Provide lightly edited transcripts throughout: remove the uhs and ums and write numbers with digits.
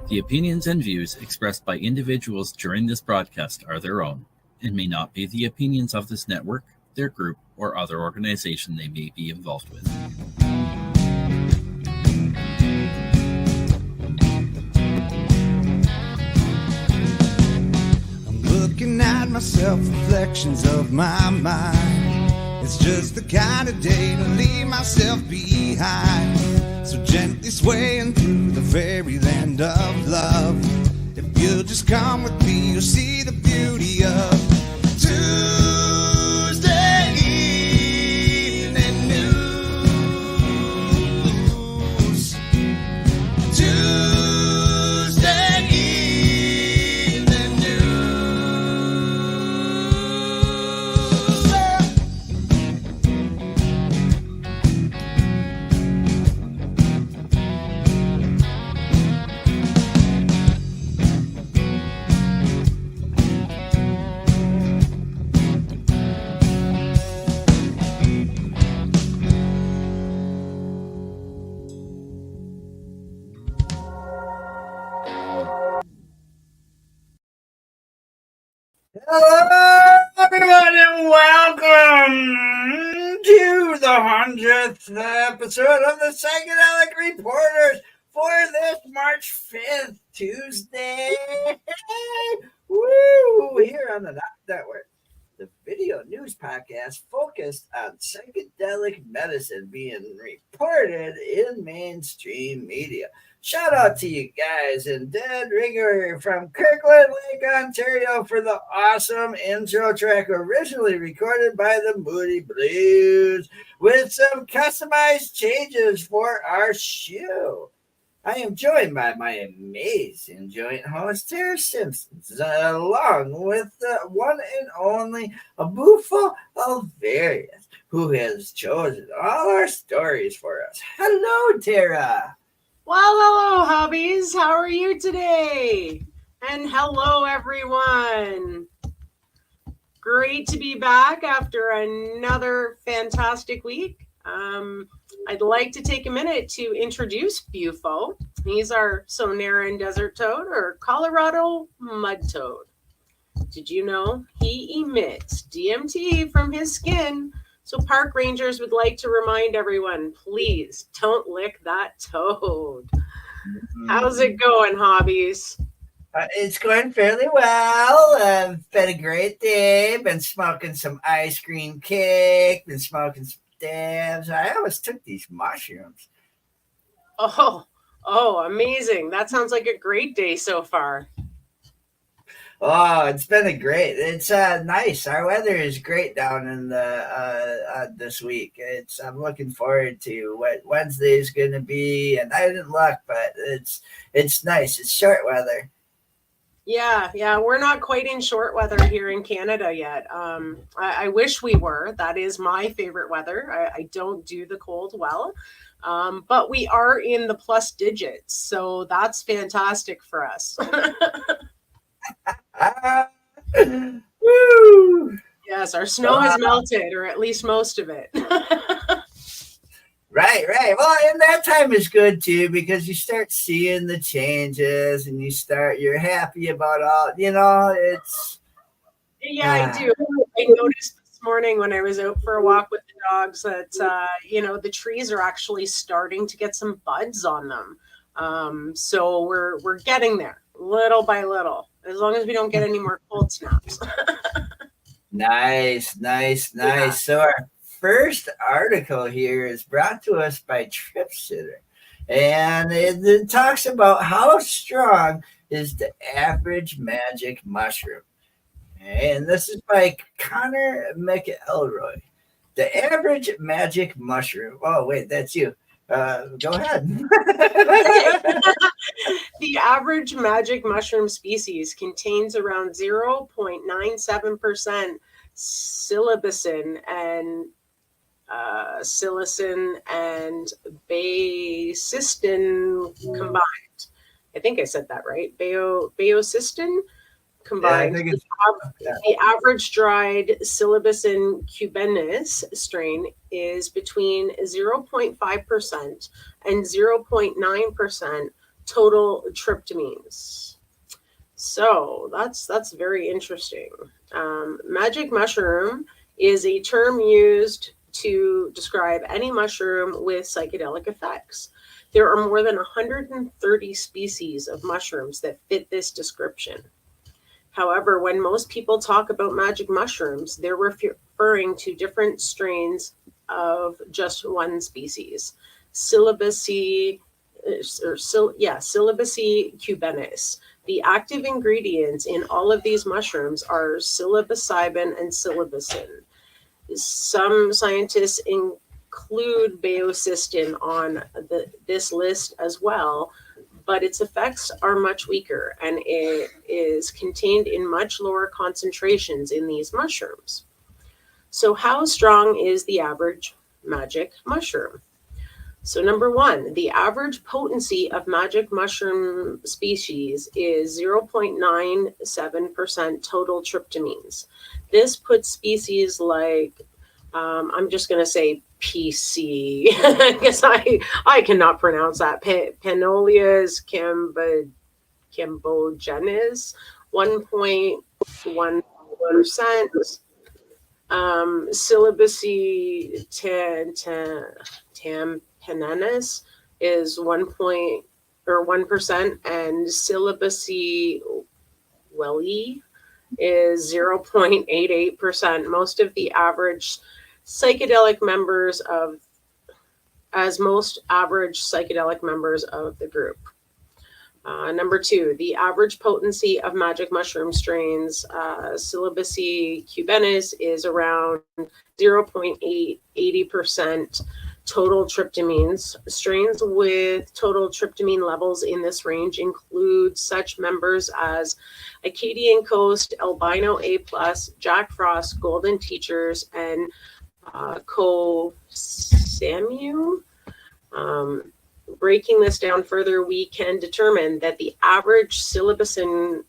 The opinions and views expressed by individuals during this broadcast are their own and may not be the opinions of this network, their group, or other organization they may be involved with. I'm looking at myself, reflections of my mind. It's just the kind of day to leave myself behind. So gently swaying through the fairyland of love. If you'll just come with me, you'll see the beauty of Tuesday evening news. Tuesday evening Hello, everyone, and welcome to the 100th episode of the Psychedelic Reporters for this March 5th, Tuesday. Woo! Here on the NOK Network, the video news podcast focused on psychedelic medicine being reported in mainstream media. Shout out to you guys and Dead Ringer from Kirkland Lake, Ontario for the awesome intro track originally recorded by the Moody Blues with some customized changes for our show. I am joined by my amazing joint host, Tarra Simpson, along with the one and only Abufo Alvarius, who has chosen all our stories for us. Hello, Tarra. Well, hello, Hobbies. How are you today? And hello, everyone. Great to be back after another fantastic week. I'd like to take a minute to introduce Bufo. He's our Sonoran desert toad or Colorado mud toad. Did you know he emits DMT from his skin? So park rangers would like to remind everyone, please don't lick that toad. How's it going, Hobbies? It's going fairly well. Been a great day. Been smoking some ice cream cake. Been smoking some dabs. I always took these mushrooms. Oh, amazing. That sounds like a great day so far. Oh, it's been it's nice. Our weather is great down in the this week. I'm looking forward to what Wednesday is going to be, and I didn't look, but it's nice. It's short weather. Yeah, we're not quite in short weather here in Canada yet. I wish we were. That is my favorite weather. I don't do the cold well, but we are in the plus digits, so that's fantastic for us. Woo! Yes, our snow has melted, or at least most of it. Right. Well, and that time is good too because you start seeing the changes and you're happy about all, it's. Yeah, I do. I noticed this morning when I was out for a walk with the dogs that, the trees are actually starting to get some buds on them. So we're getting there little by little, as long as we don't get any more cold snaps. Nice. Yeah. So our first article here is brought to us by Trip Sitter, and it talks about how strong is the average magic mushroom. And this is by Connor McElroy. The average magic mushroom. Oh, wait, that's you. Go ahead. The average magic mushroom species contains around 0.97% psilocybin and baeocystin combined. I think I said that right. Baeocystin combined. Yeah, the average dried Psilocybin cubensis strain is between 0.5% and 0.9% total tryptamines. So that's very interesting. Magic mushroom is a term used to describe any mushroom with psychedelic effects. There are more than 130 species of mushrooms that fit this description. However, when most people talk about magic mushrooms, they're referring to different strains of just one species, Syllabaceae cubanis. The active ingredients in all of these mushrooms are psilocybin and psilocybin. Some scientists include baeocystin on this list as well, but its effects are much weaker and it is contained in much lower concentrations in these mushrooms. So how strong is the average magic mushroom? So number one, the average potency of magic mushroom species is 0.97% total tryptamines. This puts species like, I'm just going to say PC, because I cannot pronounce that, Panolias cambogenes, 1.1%. Syllabaceae tampenenis is 1%, and Syllabaceae welli is 0.88%. Most average psychedelic members of the group. Number two, the average potency of magic mushroom strains, Syllabaceae cubanis, is around 0.80% total tryptamines. Strains with total tryptamine levels in this range include such members as Acadian Coast, Albino A+, Jack Frost, Golden Teachers, and Kosamu. Breaking this down further, we can determine that the average psilocybin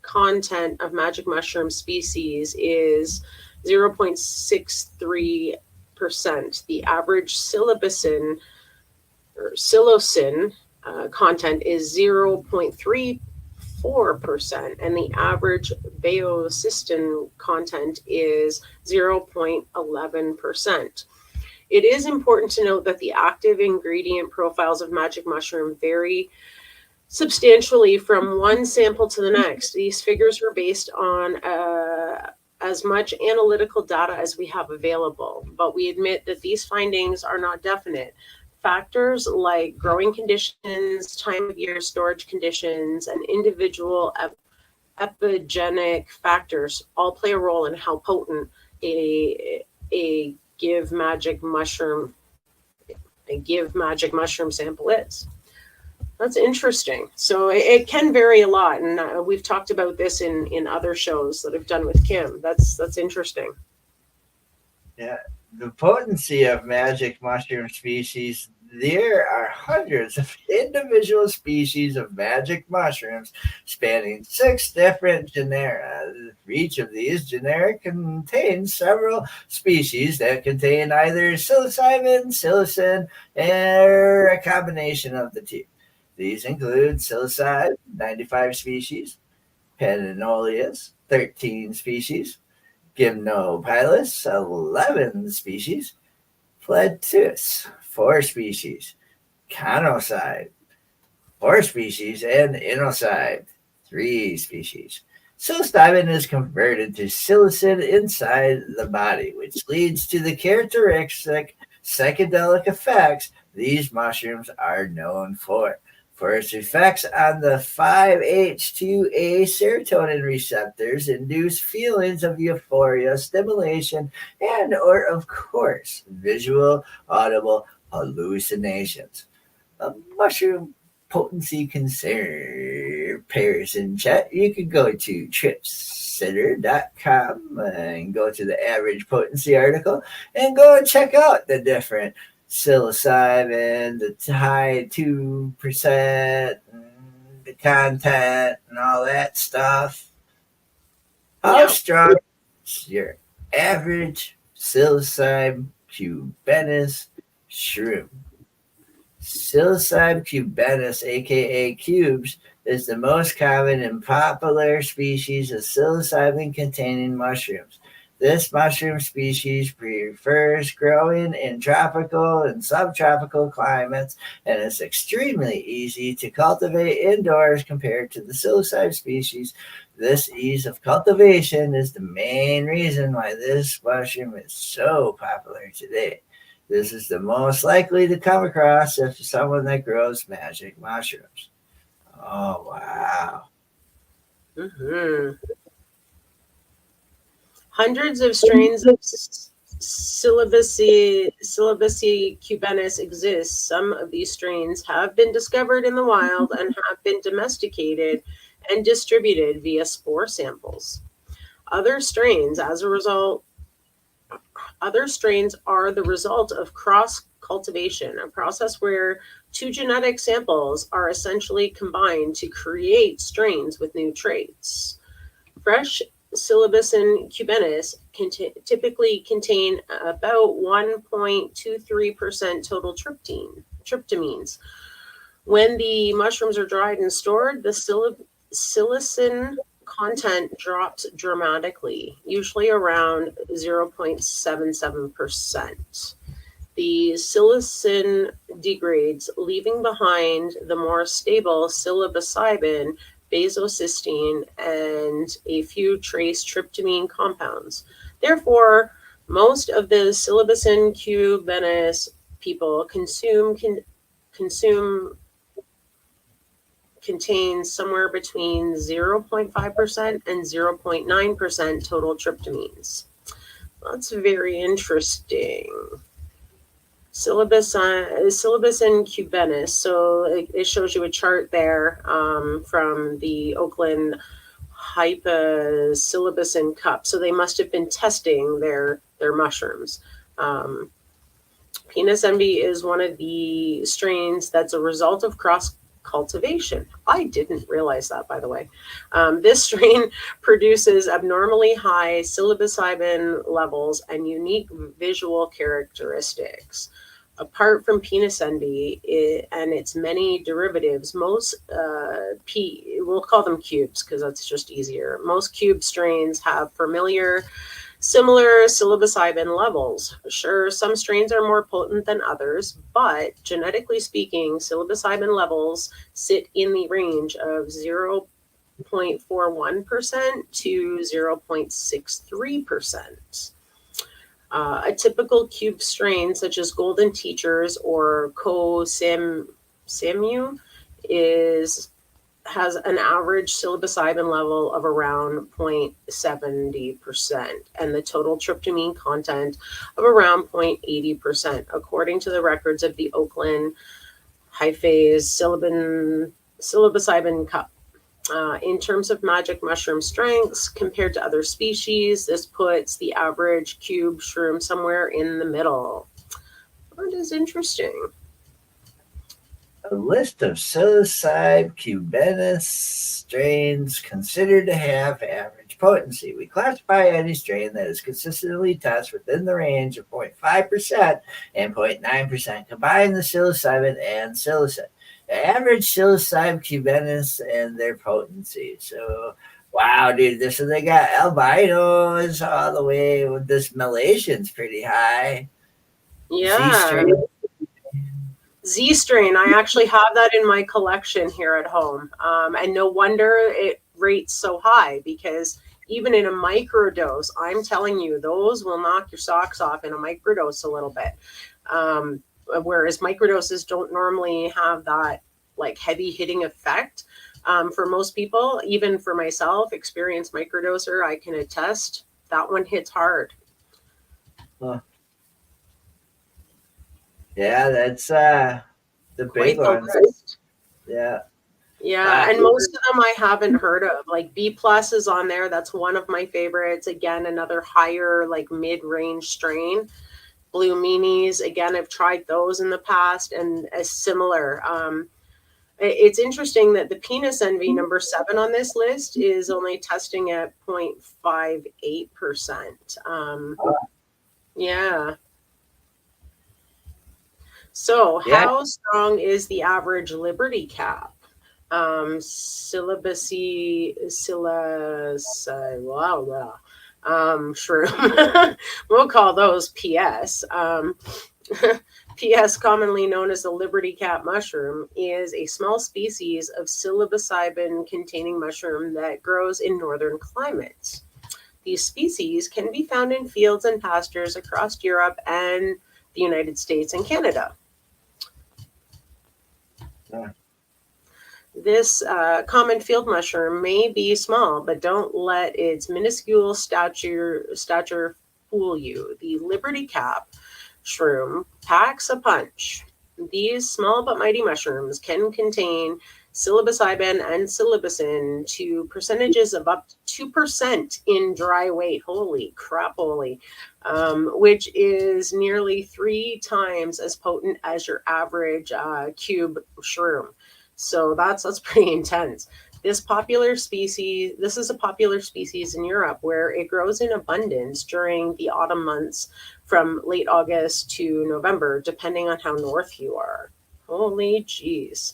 content of magic mushroom species is 0.63%. The average psilocybin content is 0.34%, and the average baeocystin content is 0.11%. It is important to note that the active ingredient profiles of magic mushroom vary substantially from one sample to the next. These figures are based on as much analytical data as we have available, but we admit that these findings are not definite. Factors like growing conditions, time of year, storage conditions, and individual epigenic factors all play a role in how potent a give magic mushroom sample is. That's interesting. So it can vary a lot, and we've talked about this in other shows that I've done with Kim. That's interesting. Yeah, the potency of magic mushroom species. There are hundreds of individual species of magic mushrooms spanning 6 different genera. Each of these genera contains several species that contain either psilocybin, psilocin, or a combination of the two. These include psilocybe, 95 species, Panolias, 13 species, Gymnopilus, 11 species, Platus, 4 species, Conocybe, 4 species, and Inocybe, 3 species. Psilocybin is converted to psilocin inside the body, which leads to the characteristic psychedelic effects these mushrooms are known for. For its effects on the 5-HT2A serotonin receptors induce feelings of euphoria, stimulation, and, or of course, visual, audible hallucinations. A mushroom potency comparison chat. You can go to tripsitter.com and go to the average potency article and go and check out the different psilocybin, the high 2%, the content, and all that stuff. How strong is your average psilocybin cubanis shroom? Psilocybe cubenus, aka cubes, is the most common and popular species of psilocybin-containing mushrooms. This mushroom species prefers growing in tropical and subtropical climates and is extremely easy to cultivate indoors compared to the psilocybe species. This ease of cultivation is the main reason why this mushroom is so popular today. This is the most likely to come across if someone that grows magic mushrooms. Oh, wow. Mm-hmm. Hundreds of strains of Syllabaceae cubenus exist. Some of these strains have been discovered in the wild and have been domesticated and distributed via spore samples. Other strains are the result of cross cultivation, a process where two genetic samples are essentially combined to create strains with new traits. Fresh Psilocybin cubenus typically contain about 1.23% total tryptamines. When the mushrooms are dried and stored, the psilocin content drops dramatically, usually around 0.77%. The psilocin degrades, leaving behind the more stable psilocybin, basocysteine, and a few trace tryptamine compounds. Therefore, most of the Psilocybin cubenus people consume contains somewhere between 0.5% and 0.9% total tryptamines. That's very interesting. Psilocybin cubenus. So it shows you a chart there from the Oakland Psilocybin cup. So they must have been testing their mushrooms. Penis envy is one of the strains that's a result of cross cultivation. I didn't realize that, by the way. This strain produces abnormally high psilocybin levels and unique visual characteristics. Apart from penis envy and its many derivatives, most we'll call them cubes because that's just easier. Most cube strains have similar psilocybin levels. Sure, some strains are more potent than others, but genetically speaking, psilocybin levels sit in the range of 0.41% to 0.63%. A typical cube strain, such as Golden Teachers or Samu, has an average psilocybin level of around 0.70% and the total tryptamine content of around 0.80%, according to the records of the Oakland Psilocybin cup. In terms of magic mushroom strengths compared to other species, this puts the average cube shroom somewhere in the middle. That is interesting. A list of Psilocybe cubenus strains considered to have average potency. We classify any strain that is consistently tested within the range of 0.5% and 0.9%. Combine the psilocybin and psilocin. The average Psilocybe cubenus and their potency. So, wow, dude, so they got albinos all the way. This Malaysian's pretty high. Yeah. Z strain. I actually have that in my collection here at home. And no wonder it rates so high because even in a microdose, I'm telling you, those will knock your socks off in a microdose a little bit. Whereas microdoses don't normally have that like heavy hitting effect. For most people, even for myself, experienced microdoser, I can attest that one hits hard. Huh. Yeah, that's the big one. Yeah. Yeah, and most of them I haven't heard of. Like B Plus is on there. That's one of my favorites. Again, another higher, like mid-range strain. Blue Meanies, again, I've tried those in the past and a similar. It's interesting that the Penis Envy number 7 on this list is only testing at 0.58%. Yeah. So, Yeah. how strong is the average Liberty cap? Wow, wow. Shroom. We'll call those PS. PS, commonly known as the Liberty cap mushroom, is a small species of psilocybin-containing mushroom that grows in northern climates. These species can be found in fields and pastures across Europe and the United States and Canada. Yeah. This common field mushroom may be small, but don't let its minuscule stature fool you. The Liberty cap shroom packs a punch. These small but mighty mushrooms can contain psilocybin and psilocybin to percentages of up to 2% in dry weight. Holy crap, which is nearly 3 times as potent as your average cube shroom. So that's pretty intense. This is a popular species in Europe where it grows in abundance during the autumn months from late August to November, depending on how north you are. Holy jeez.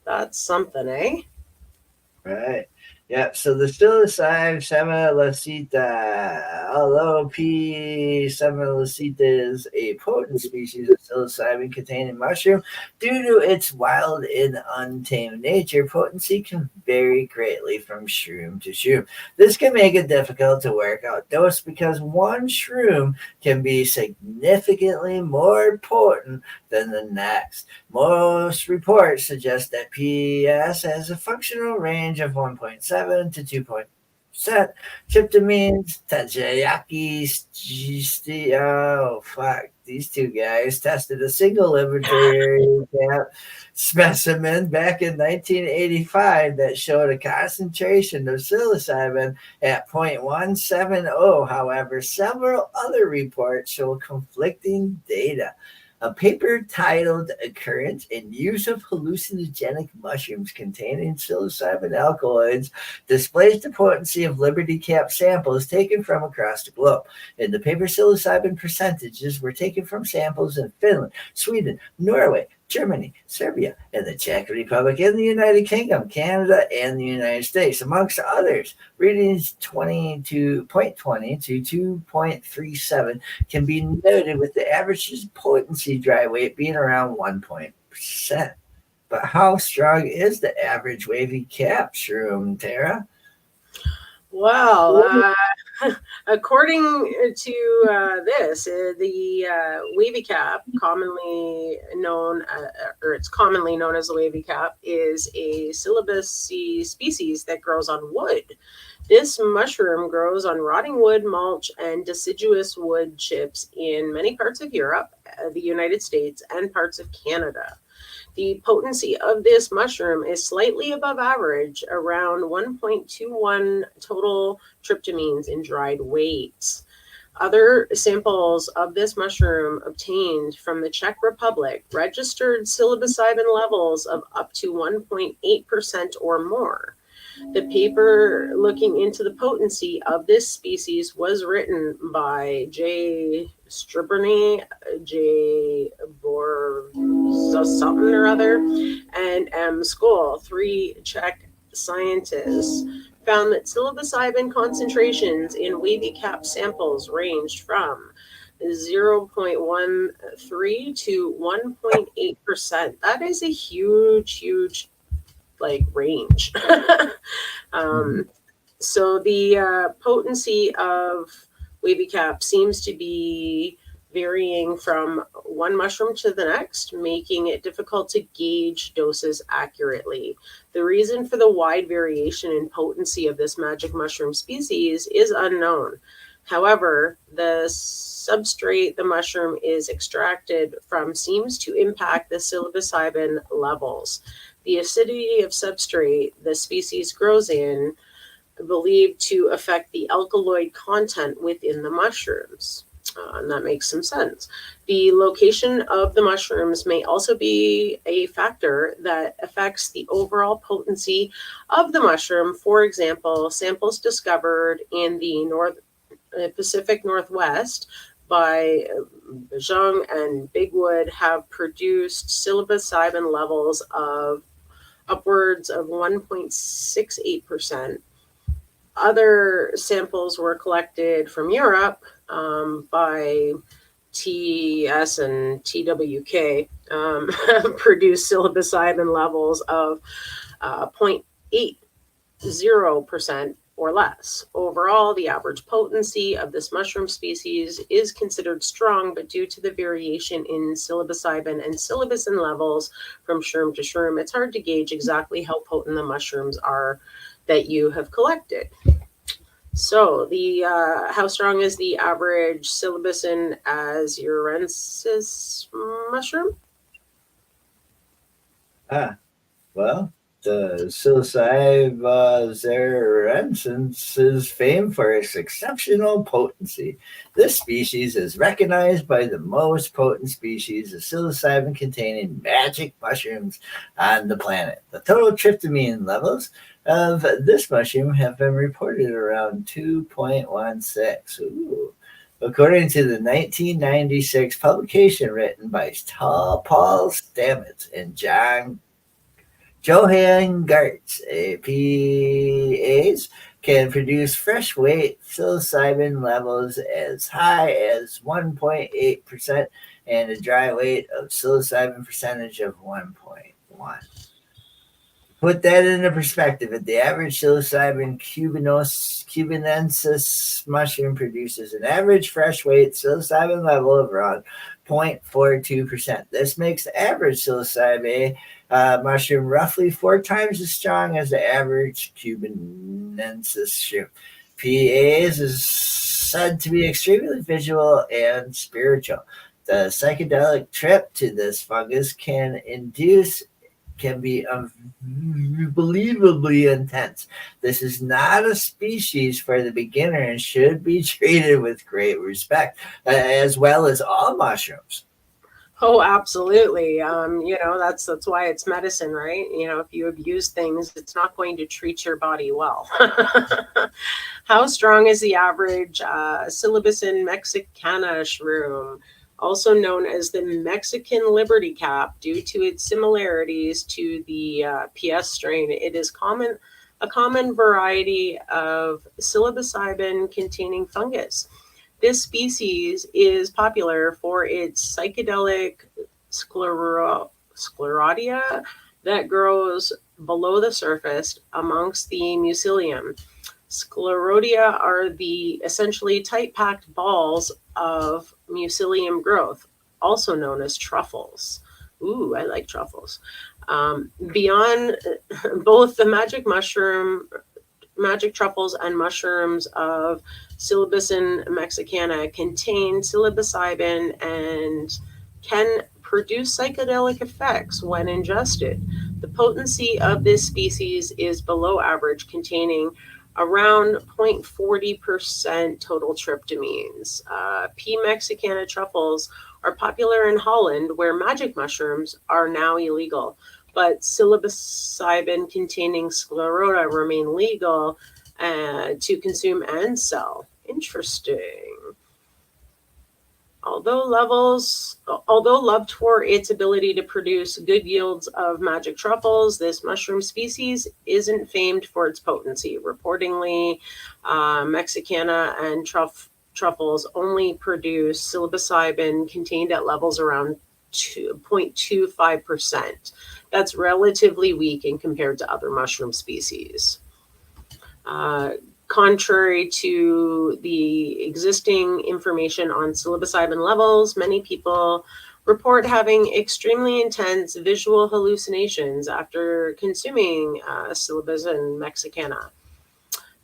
That's something, eh? Right. Yep. So the psilocybin semilicita, although P. semilicita is a potent species of psilocybin-containing mushroom, due to its wild and untamed nature, potency can vary greatly from shroom to shroom. This can make it difficult to work out dose because one shroom can be significantly more potent than the next. Most reports suggest that PS has a functional range of 1.7 to 2.0%. Tryptamines, Tajayaki, oh fuck, these two guys tested a single laboratory cap specimen back in 1985 that showed a concentration of psilocybin at 0.170. However, several other reports show conflicting data. A paper titled Occurrence and Use of Hallucinogenic Mushrooms Containing Psilocybin Alkaloids displays the potency of Liberty Cap samples taken from across the globe. In the paper, psilocybin percentages were taken from samples in Finland, Sweden, Norway, Germany, Serbia, and the Czech Republic, and the United Kingdom, Canada, and the United States, amongst others. Readings 20 to 2.37 can be noted, with the average potency dry weight being around 1%. But how strong is the average wavy cap shroom, Tarra? Well, according to this, the wavy cap, commonly known, it's commonly known as the wavy cap, is a Psilocybe species that grows on wood. This mushroom grows on rotting wood, mulch, and deciduous wood chips in many parts of Europe, the United States, and parts of Canada. The potency of this mushroom is slightly above average, around 1.21 total tryptamines in dried weights. Other samples of this mushroom obtained from the Czech Republic registered psilocybin levels of up to 1.8% or more. The paper looking into the potency of this species was written by J. Striberney, J. Borza something or other, and M. Skoll. 3 Czech scientists found that psilocybin concentrations in wavy cap samples ranged from 0.13 to 1.8%. That is a huge range. So the potency of wavy cap seems to be varying from one mushroom to the next, making it difficult to gauge doses accurately. The reason for the wide variation in potency of this magic mushroom species is unknown. However, the substrate the mushroom is extracted from seems to impact the psilocybin levels. The acidity of substrate the species grows in believed to affect the alkaloid content within the mushrooms. And that makes some sense. The location of the mushrooms may also be a factor that affects the overall potency of the mushroom. For example, samples discovered in the Pacific Northwest by Bajung and Bigwood have produced psilocybin levels of upwards of 1.68%. Other samples were collected from Europe by TS and TWK, produced psilocybin levels of 0.80% or less. Overall, the average potency of this mushroom species is considered strong, but due to the variation in psilocybin and psilocybin levels from shroom to shroom, it's hard to gauge exactly how potent the mushrooms are that you have collected. So, the how strong is the average psilocybin azurensis mushroom? Well, the psilocybe azurensis is famed for its exceptional potency. This species is recognized by the most potent species of psilocybin-containing magic mushrooms on the planet. The total tryptamine levels of this mushroom have been reported around 2.16. Ooh. According to the 1996 publication written by Paul Stamets and Johann Gartz, PAs can produce fresh weight psilocybin levels as high as 1.8% and a dry weight of psilocybin percentage of 1.1. Put that into perspective, the average psilocybin cubanensis mushroom produces an average fresh weight psilocybin level of around 0.42%. This makes the average psilocybin mushroom roughly 4 times as strong as the average cubanensis shroom. PAs is said to be extremely visual and spiritual. The psychedelic trip to this fungus can be unbelievably intense. This is not a species for the beginner and should be treated with great respect, as well as all mushrooms. Oh, absolutely. That's why it's medicine, right? If you abuse things, it's not going to treat your body well. How strong is the average Psilocybin mexicana shroom? Also known as the Mexican Liberty Cap, due to its similarities to the PS strain. It is a common variety of psilocybin-containing fungus. This species is popular for its psychedelic sclerotia that grows below the surface amongst the mycelium. Sclerotia are the essentially tight-packed balls of mycelium growth, also known as truffles. Ooh, I like truffles. Beyond both the magic truffles and mushrooms of Psilocybin mexicana contain psilocybin and can produce psychedelic effects when ingested. The potency of this species is below average, containing around 0.40% total tryptamines. P. mexicana truffles are popular in Holland, where magic mushrooms are now illegal, but psilocybin containing sclerotia remain legal to consume and sell. Interesting. Although loved for its ability to produce good yields of magic truffles, this mushroom species isn't famed for its potency. Reportedly, mexicana and truffles only produce psilocybin contained at levels around 0.25%. That's relatively weak in compared to other mushroom species. Contrary to the existing information on psilocybin levels, many people report having extremely intense visual hallucinations after consuming psilocybin mexicana.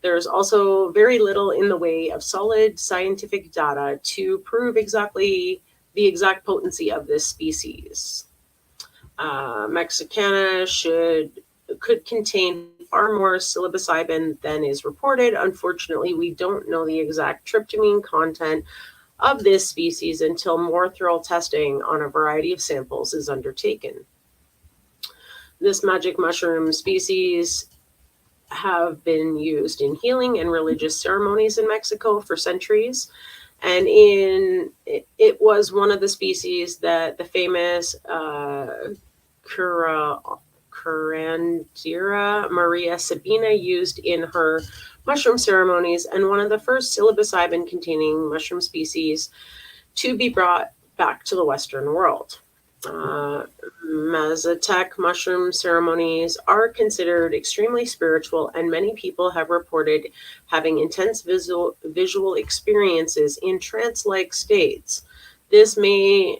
There's also very little in the way of solid scientific data to prove the exact potency of this species. Mexicana could contain far more psilocybin than is reported. Unfortunately, we don't know the exact tryptamine content of this species until more thorough testing on a variety of samples is undertaken. This magic mushroom species have been used in healing and religious ceremonies in Mexico for centuries. And it was one of the species that the famous Curandira Maria Sabina used in her mushroom ceremonies, and one of the first psilocybin containing mushroom species to be brought back to the Western world. Mazatec mushroom ceremonies are considered extremely spiritual, and many people have reported having intense visual experiences in trance-like states. This may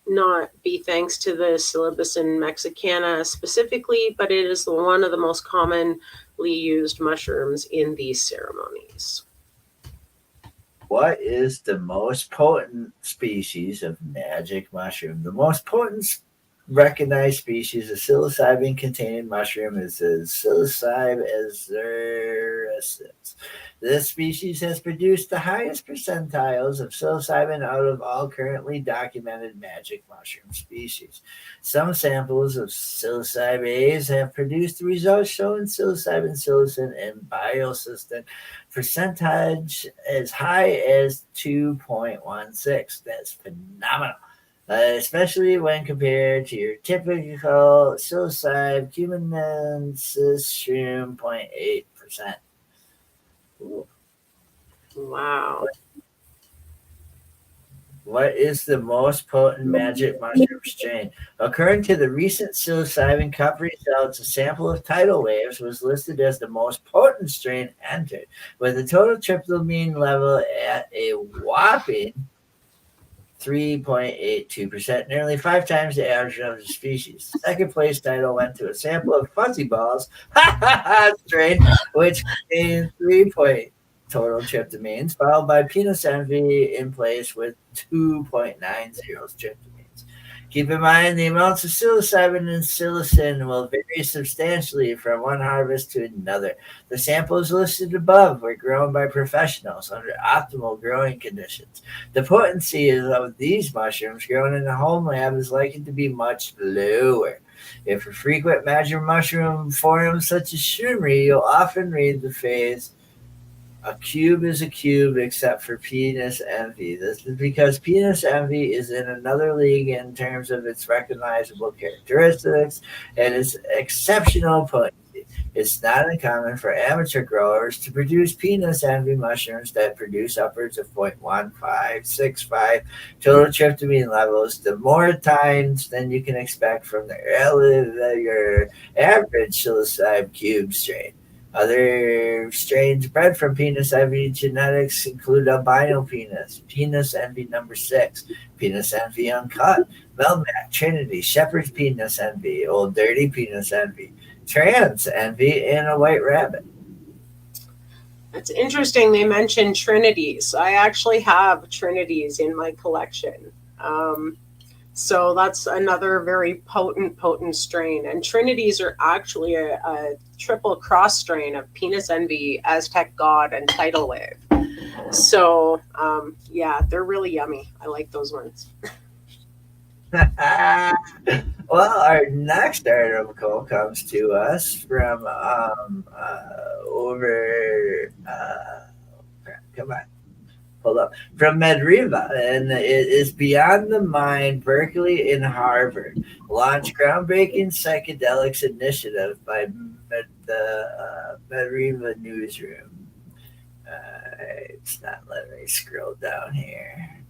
not be thanks to the Psilocybin mexicana specifically, but it is one of the most commonly used mushrooms in these ceremonies. What is the most potent species of magic mushroom? The most potent recognized species of psilocybin-containing mushroom is the Psilocybe azurescens. This species has produced the highest percentiles of psilocybin out of all currently documented magic mushroom species. Some samples of psilocybase have produced results showing psilocybin, psilocin, and biocystin percentage as high as 2.16. That's phenomenal. Especially when compared to your typical psilocybe cumanensis shroom, 0.8%. Wow. What is the most potent magic mushroom strain? According to the recent psilocybin cup results, a sample of tidal waves was listed as the most potent strain entered, with a total tryptamine level at a whopping 3.82%, nearly 5 times the average of the species. Second place title went to a sample of fuzzy balls strain, which contained 3 total tryptamines, followed by penis envy in place with 2.90 tryptamines. Keep in mind the amounts of psilocybin and psilocin will vary substantially from one harvest to another. The samples listed above were grown by professionals under optimal growing conditions. The potency of these mushrooms grown in a home lab is likely to be much lower. If you frequent magic mushroom forums such as Shroomry, you'll often read the phrase, "A cube is a cube except for penis envy." This is because penis envy is in another league in terms of its recognizable characteristics and its exceptional potency. It's not uncommon for amateur growers to produce penis envy mushrooms that produce upwards of 0.1565 total tryptamine levels, the more times than you can expect from your average psilocybe cube strain. Other strains bred from penis envy genetics include albino penis, penis envy number 6, penis envy uncut, Melmac, Trinity, shepherd's penis envy, old dirty penis envy, trans envy, and a white rabbit. It's interesting they mentioned Trinities. I actually have Trinities in my collection. So that's another very potent strain. And Trinities are actually a triple cross strain of penis envy, Aztec god, and tidal wave. So yeah, they're really yummy. I like those ones. Well, our next article comes to us from come on. Hold up. From Medriva, and it is Beyond the Mind, Berkeley and Harvard. Launch groundbreaking psychedelics initiative by the Medriva newsroom. It's not letting me scroll down here.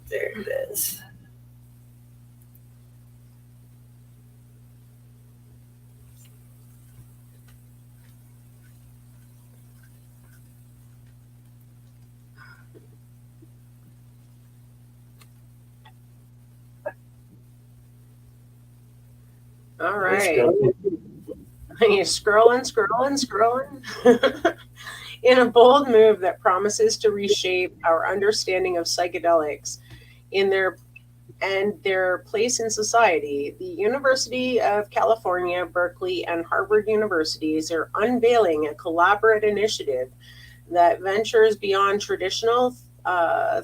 There it is. All right. You're scrolling. In a bold move that promises to reshape our understanding of psychedelics in their place in society, the University of California, Berkeley, and Harvard universities are unveiling a collaborative initiative that ventures beyond traditional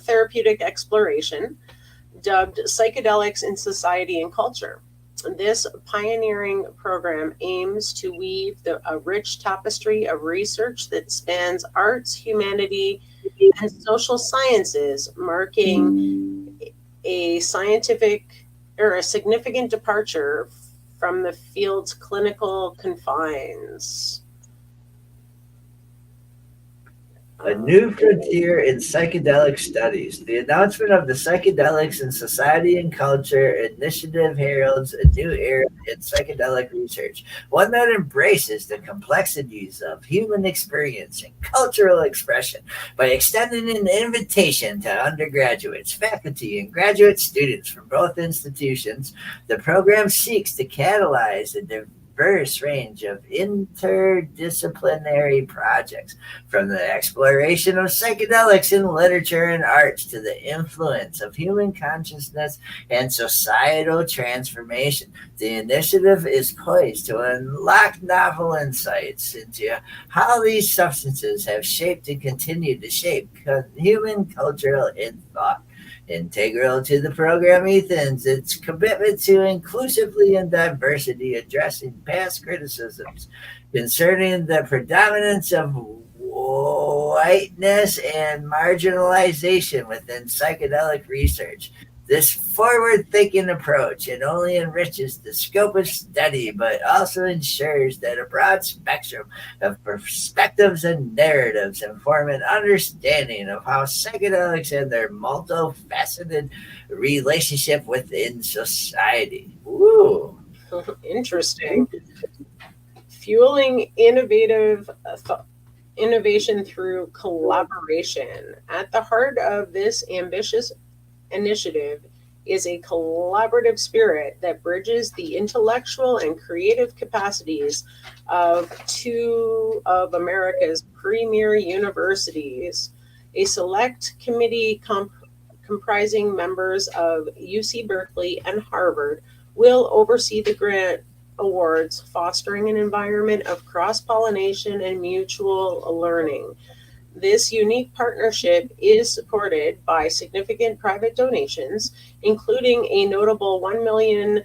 therapeutic exploration, dubbed Psychedelics in Society and Culture. This pioneering program aims to weave a rich tapestry of research that spans arts, humanity, and social sciences, marking a scientific or a significant departure from the field's clinical confines. A new frontier in psychedelic studies. The announcement of the Psychedelics in Society and Culture initiative heralds a new era in psychedelic research, one that embraces the complexities of human experience and cultural expression by extending an invitation to undergraduates, faculty, and graduate students from both institutions. The program seeks to catalyze a diverse range of interdisciplinary projects, from the exploration of psychedelics in literature and arts to the influence of human consciousness and societal transformation. The initiative is poised to unlock novel insights into how these substances have shaped and continue to shape human cultural and thought. Integral to the program ethos, its commitment to inclusively and diversity, addressing past criticisms concerning the predominance of whiteness and marginalization within psychedelic research. This forward-thinking approach not only enriches the scope of study, but also ensures that a broad spectrum of perspectives and narratives inform an understanding of how psychedelics and their multifaceted relationship within society. Ooh. Interesting. Fueling innovation through collaboration. At the heart of this ambitious initiative is a collaborative spirit that bridges the intellectual and creative capacities of two of America's premier universities. A select committee comprising members of UC Berkeley and Harvard will oversee the grant awards, fostering an environment of cross-pollination and mutual learning. This unique partnership is supported by significant private donations, including a notable $1 million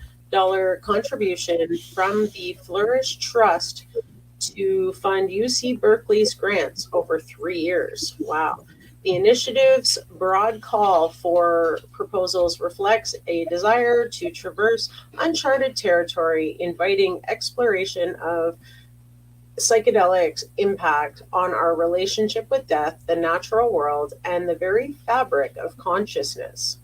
contribution from the Flourish Trust to fund UC Berkeley's grants over 3 years. Wow. The initiative's broad call for proposals reflects a desire to traverse uncharted territory, inviting exploration of psychedelics' impact on our relationship with death, the natural world, and the very fabric of consciousness.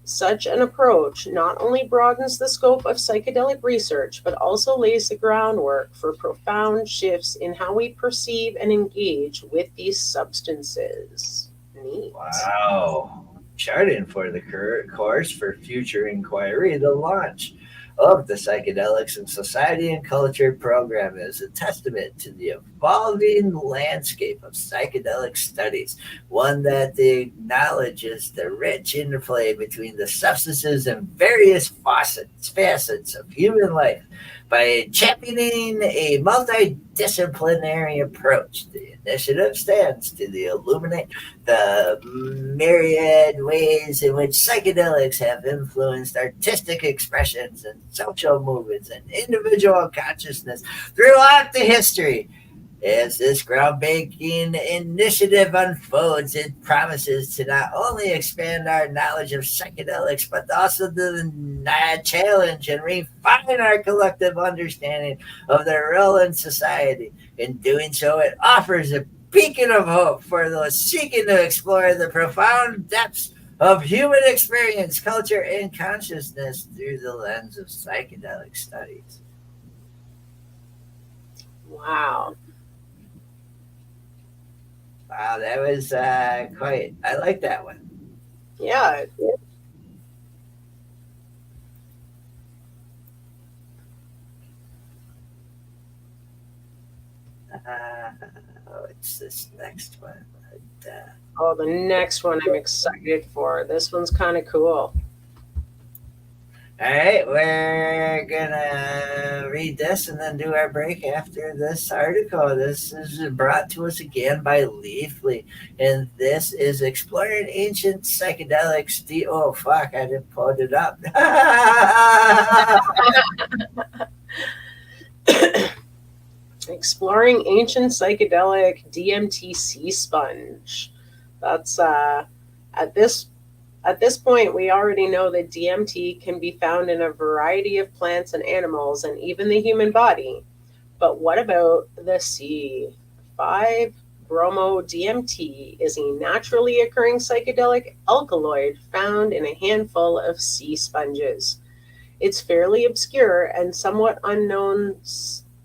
Such an approach not only broadens the scope of psychedelic research, but also lays the groundwork for profound shifts in how we perceive and engage with these substances. Neat. Wow. Charting for the course for future inquiry, the launch of the Psychedelics in Society and Culture program is a testament to the evolving landscape of psychedelic studies, one that acknowledges the rich interplay between the substances and various facets of human life. By championing a multidisciplinary approach, the initiative stands to illuminate the myriad ways in which psychedelics have influenced artistic expressions and social movements and individual consciousness throughout the history. As this groundbreaking initiative unfolds, it promises to not only expand our knowledge of psychedelics, but also to challenge and refine our collective understanding of their role in society. In doing so, it offers a beacon of hope for those seeking to explore the profound depths of human experience, culture, and consciousness through the lens of psychedelic studies. Wow. Wow, that was quite. I like that one. Yeah. It's this next one. Oh, the next one I'm excited for. This one's kind of cool. All right, we're gonna read this and then do our break after this article. This is brought to us again by Leafly, and this is Exploring Ancient Psychedelics. Oh, fuck, I didn't pull it up. Exploring Ancient Psychedelic DMT Sea Sponge. That's at this point, we already know that DMT can be found in a variety of plants and animals and even the human body. But what about the sea? 5-bromo-DMT is a naturally occurring psychedelic alkaloid found in a handful of sea sponges. It's fairly obscure and somewhat unknown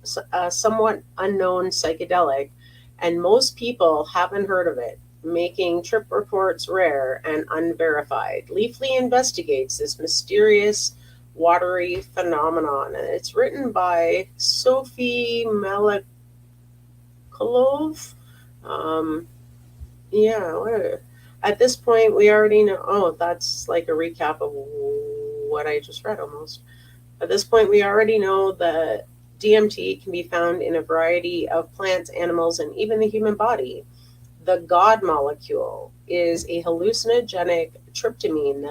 psychedelic, and most people haven't heard of it, making trip reports rare and unverified. Leafly investigates this mysterious watery phenomenon, and it's written by Sophie Malakolov. At this point, we already know. Oh, that's like a recap of what I just read almost. At this point, we already know that DMT can be found in a variety of plants, animals, and even the human body. The God molecule is a hallucinogenic tryptamine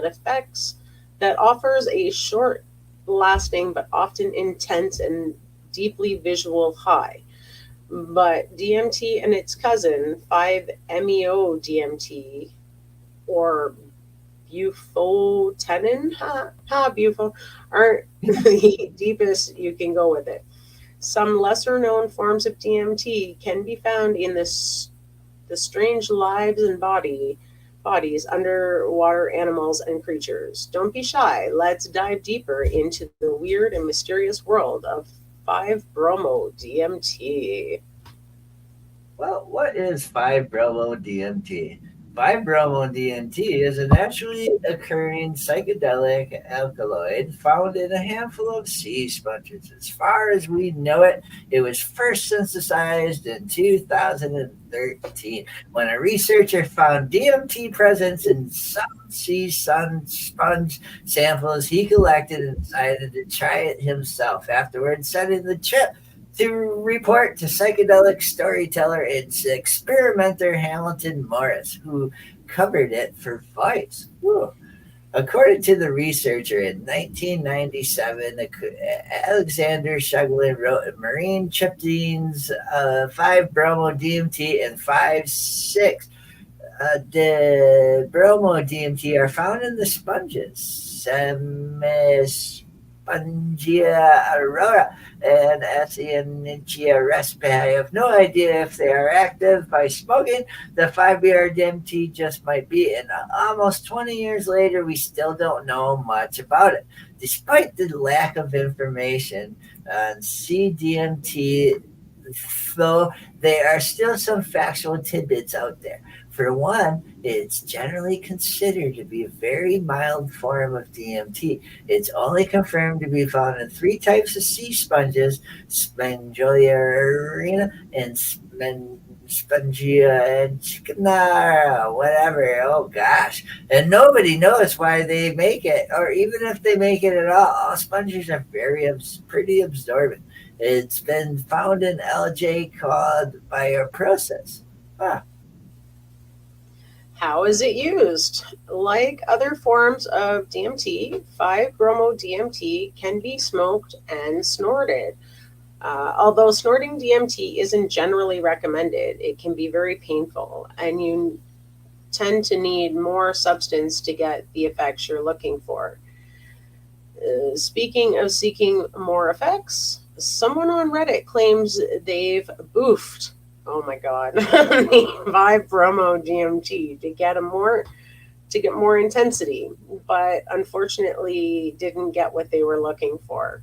that offers a short-lasting but often intense and deeply visual high. But DMT and its cousin, 5-MeO-DMT, or bufotenin, bufo, are the deepest you can go with it. Some lesser-known forms of DMT can be found in the strange lives and bodies underwater animals and creatures. Don't be shy. Let's dive deeper into the weird and mysterious world of 5-bromo-DMT. Well, what is 5-bromo-DMT? 5-bromo-DMT is a naturally occurring psychedelic alkaloid found in a handful of sea sponges. As far as we know it, it was first synthesized in 2013 when a researcher found DMT presence in some sea sponge samples he collected and decided to try it himself. Afterwards, sending the trip to report to psychedelic storyteller and experimenter Hamilton Morris, who covered it for Vice. Whew. According to the researcher, in 1997, Alexander Shuglin wrote marine tryptamines, 5-bromo-DMT, and 5,6 the bromo-DMT are found in the sponges, Spongia aurora and Acinicia respi. I have no idea if they are active. By smoking the 5-BR-DMT just might be, and almost 20 years later, we still don't know much about it. Despite the lack of information on CDMT, though, there are still some factual tidbits out there. For one, it's generally considered to be a very mild form of DMT. It's only confirmed to be found in 3 types of sea sponges, Spongia and Spongia and Chicanara, whatever. Oh gosh. And nobody knows why they make it, or even if they make it at all sponges are pretty absorbent. It's been found in LJ called bioprocess. How is it used? Like other forms of DMT, 5-bromo-DMT can be smoked and snorted. Although snorting DMT isn't generally recommended, it can be very painful, and you tend to need more substance to get the effects you're looking for. Speaking of seeking more effects, someone on Reddit claims they've boofed, oh my God, the 5-bromo-DMT to get more intensity, but unfortunately didn't get what they were looking for.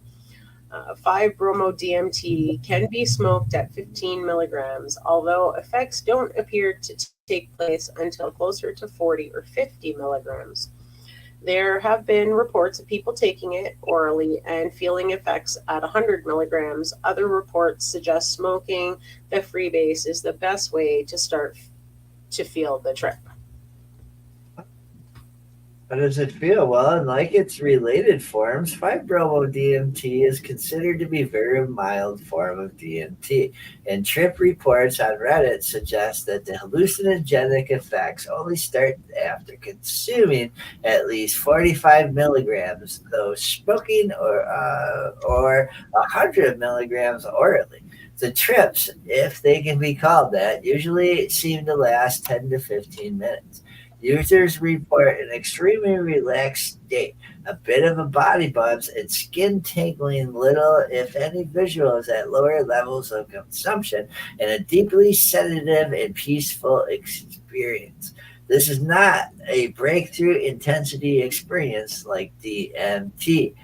5-bromo-DMT can be smoked at 15 milligrams, although effects don't appear to take place until closer to 40 or 50 milligrams. There have been reports of people taking it orally and feeling effects at 100 milligrams. Other reports suggest smoking the freebase is the best way to start to feel the trip. How does it feel? Well, unlike its related forms, 5-bromo-DMT is considered to be a very mild form of DMT, and trip reports on Reddit suggest that the hallucinogenic effects only start after consuming at least 45 milligrams, though smoking or 100 milligrams orally. The trips, if they can be called that, usually seem to last 10 to 15 minutes. Users report an extremely relaxed state, a bit of a body bumps, and skin tingling, little, if any, visuals at lower levels of consumption, and a deeply sedative and peaceful experience. This is not a breakthrough intensity experience like DMT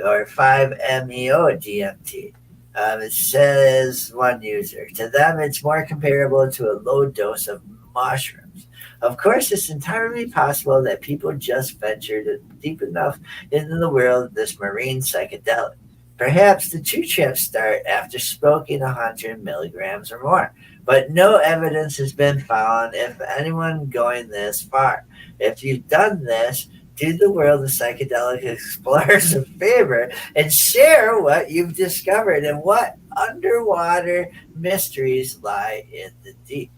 or 5-MeO DMT. It says one user. To them, it's more comparable to a low dose of mushrooms. Of course, it's entirely possible that people just ventured deep enough into the world of this marine psychedelic. Perhaps the true trips start after smoking 100 milligrams or more, but no evidence has been found if anyone going this far. If you've done this, do the world of psychedelic explorers a favor and share what you've discovered and what underwater mysteries lie in the deep.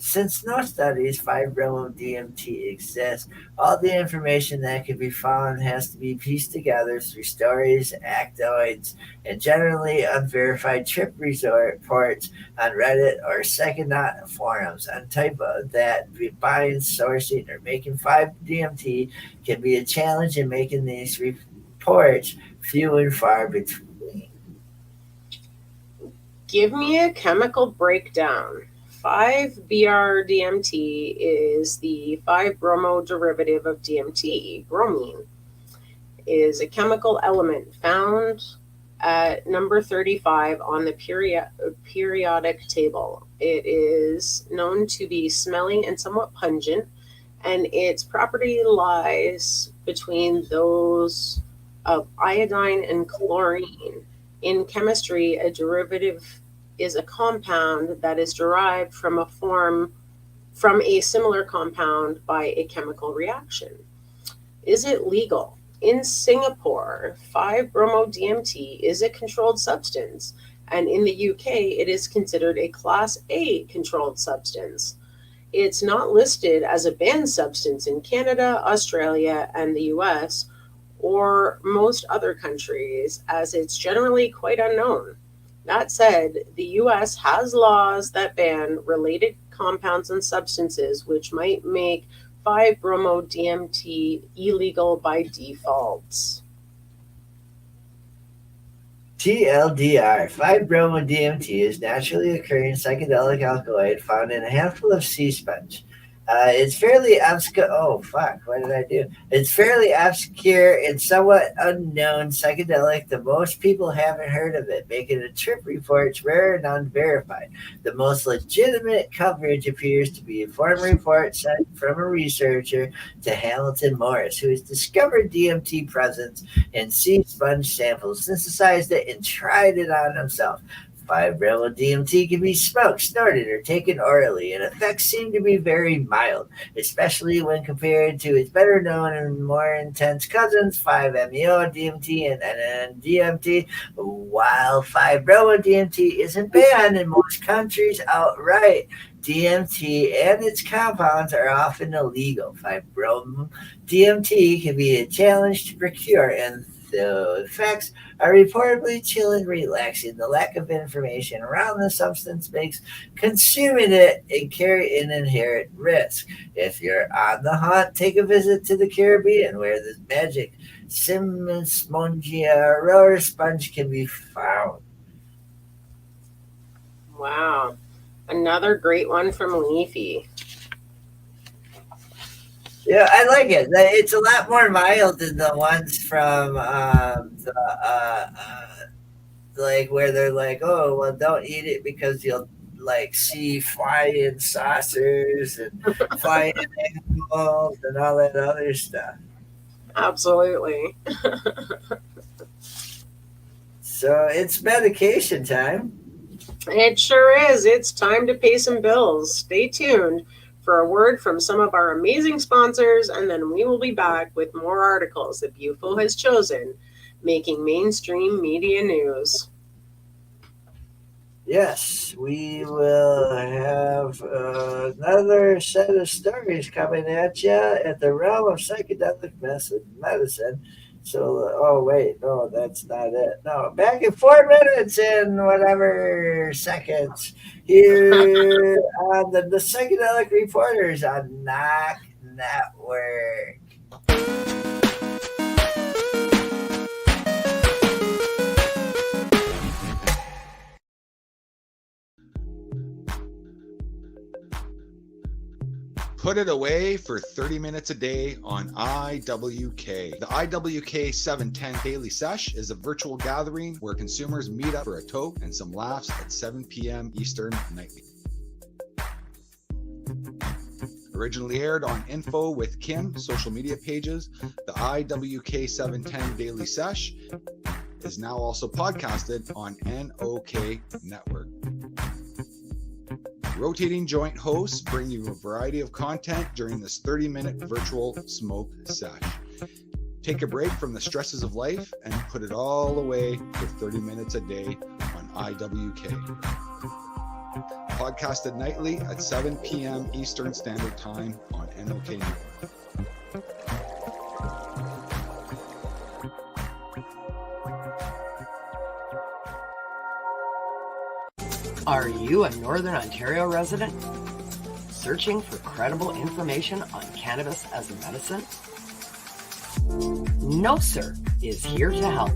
Since no studies 5-bromo-DMT exist, all the information that can be found has to be pieced together through stories, actoids, and generally unverified trip resort reports on Reddit or Psychonaut forums on type of that buying, sourcing, or making 5-DMT can be a challenge in making these reports few and far between. Give me a chemical breakdown. 5-BR-DMT is the 5-bromo derivative of DMT. Bromine is a chemical element found at number 35 on the periodic table. It is known to be smelly and somewhat pungent, and its property lies between those of iodine and chlorine. In chemistry, a derivative is a compound that is derived from a similar compound by a chemical reaction. Is it legal? In Singapore, 5-bromo-DMT is a controlled substance, and in the UK, it is considered a Class A controlled substance. It's not listed as a banned substance in Canada, Australia, and the US, or most other countries, as it's generally quite unknown. That said, the US has laws that ban related compounds and substances, which might make 5-bromo-DMT illegal by default. TLDR, 5-bromo-DMT is naturally occurring psychedelic alkaloid found in a handful of sea sponge. It's fairly obscure. Oh, fuck. What did I do? It's fairly obscure and somewhat unknown psychedelic. The most people haven't heard of it, making the trip reports rare and unverified. The most legitimate coverage appears to be a forum report sent from a researcher to Hamilton Morris, who has discovered DMT presence in sea sponge samples, synthesized it, and tried it on himself. 5-bromo-DMT can be smoked, snorted, or taken orally, and effects seem to be very mild, especially when compared to its better known and more intense cousins, 5-MeO-DMT and NN-DMT. While 5-bromo-DMT isn't banned in most countries outright, DMT and its compounds are often illegal. 5-bromo-DMT can be a challenge to procure, and the effects are reportedly chill and relaxing. The lack of information around the substance makes consuming it carry an inherent risk. If you're on the hunt, take a visit to the Caribbean, where the magic Simsmongia roller sponge can be found. Wow. Another great one from Leafy. Yeah, I like it. It's a lot more mild than the ones from like where they're like, oh, well, don't eat it because you'll like see flying saucers and flying animals and all that other stuff. Absolutely. So it's medication time. It sure is. It's time to pay some bills. Stay tuned for a word from some of our amazing sponsors, and then we will be back with more articles that Bufo has chosen, making mainstream media news. Yes, we will have another set of stories coming at you at the realm of psychedelic medicine. So, oh wait, no, that's not it. No, back in 4 minutes and whatever seconds here on the Psychedelic Reporters on NOK Network. Put it away for 30 minutes a day on IWK. The IWK 710 Daily Sesh is a virtual gathering where consumers meet up for a toke and some laughs at 7 p.m. Eastern nightly. Originally aired on Info with Kim social media pages, the IWK 710 Daily Sesh is now also podcasted on NOK Network. Rotating joint hosts bring you a variety of content during this 30-minute virtual smoke sesh. Take a break from the stresses of life and put it all away for 30 minutes a day on IWK. Podcasted nightly at 7 p.m. Eastern Standard Time on NOK Network. Are you a Northern Ontario resident? Searching for credible information on cannabis as a medicine? NOSER is here to help.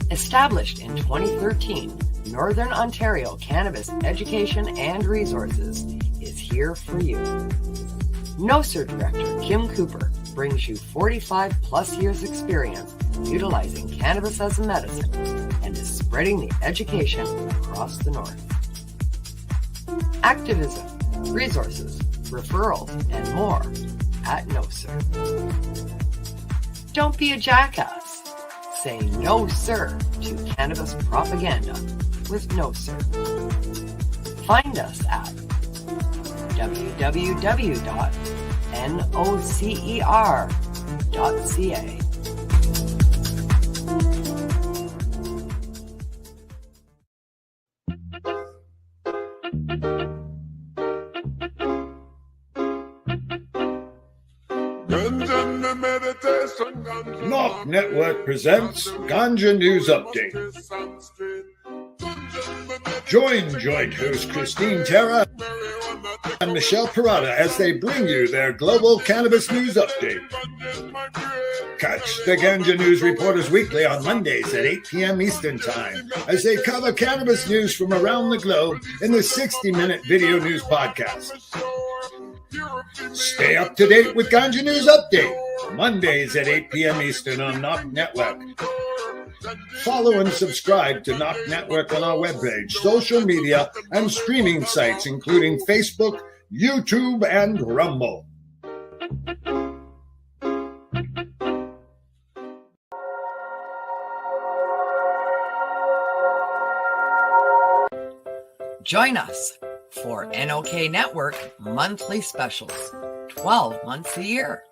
Established in 2013, Northern Ontario Cannabis Education and Resources is here for you. NOSER Director Kim Cooper brings you 45 plus years experience utilizing cannabis as a medicine and is spreading the education across the North. Activism, resources, referrals, and more at NOSER. Don't be a jackass. Say no, sir, to cannabis propaganda with NOSER. Find us at www.nocer.ca. NOK Network presents Ganja News Update. Join joint host Christine Tarra and Michelle Parada as they bring you their global cannabis news update. Catch the Ganja News Reporters weekly on Mondays at 8 p.m. Eastern Time as they cover cannabis news from around the globe in the 60-minute video news podcast. Stay up to date with Ganja News Update, Mondays at 8 p.m. Eastern on NOK Network. Follow and subscribe to NOK Network on our webpage, social media, and streaming sites, including Facebook, YouTube, and Rumble. Join us for NOK Network monthly specials, 12 months a year.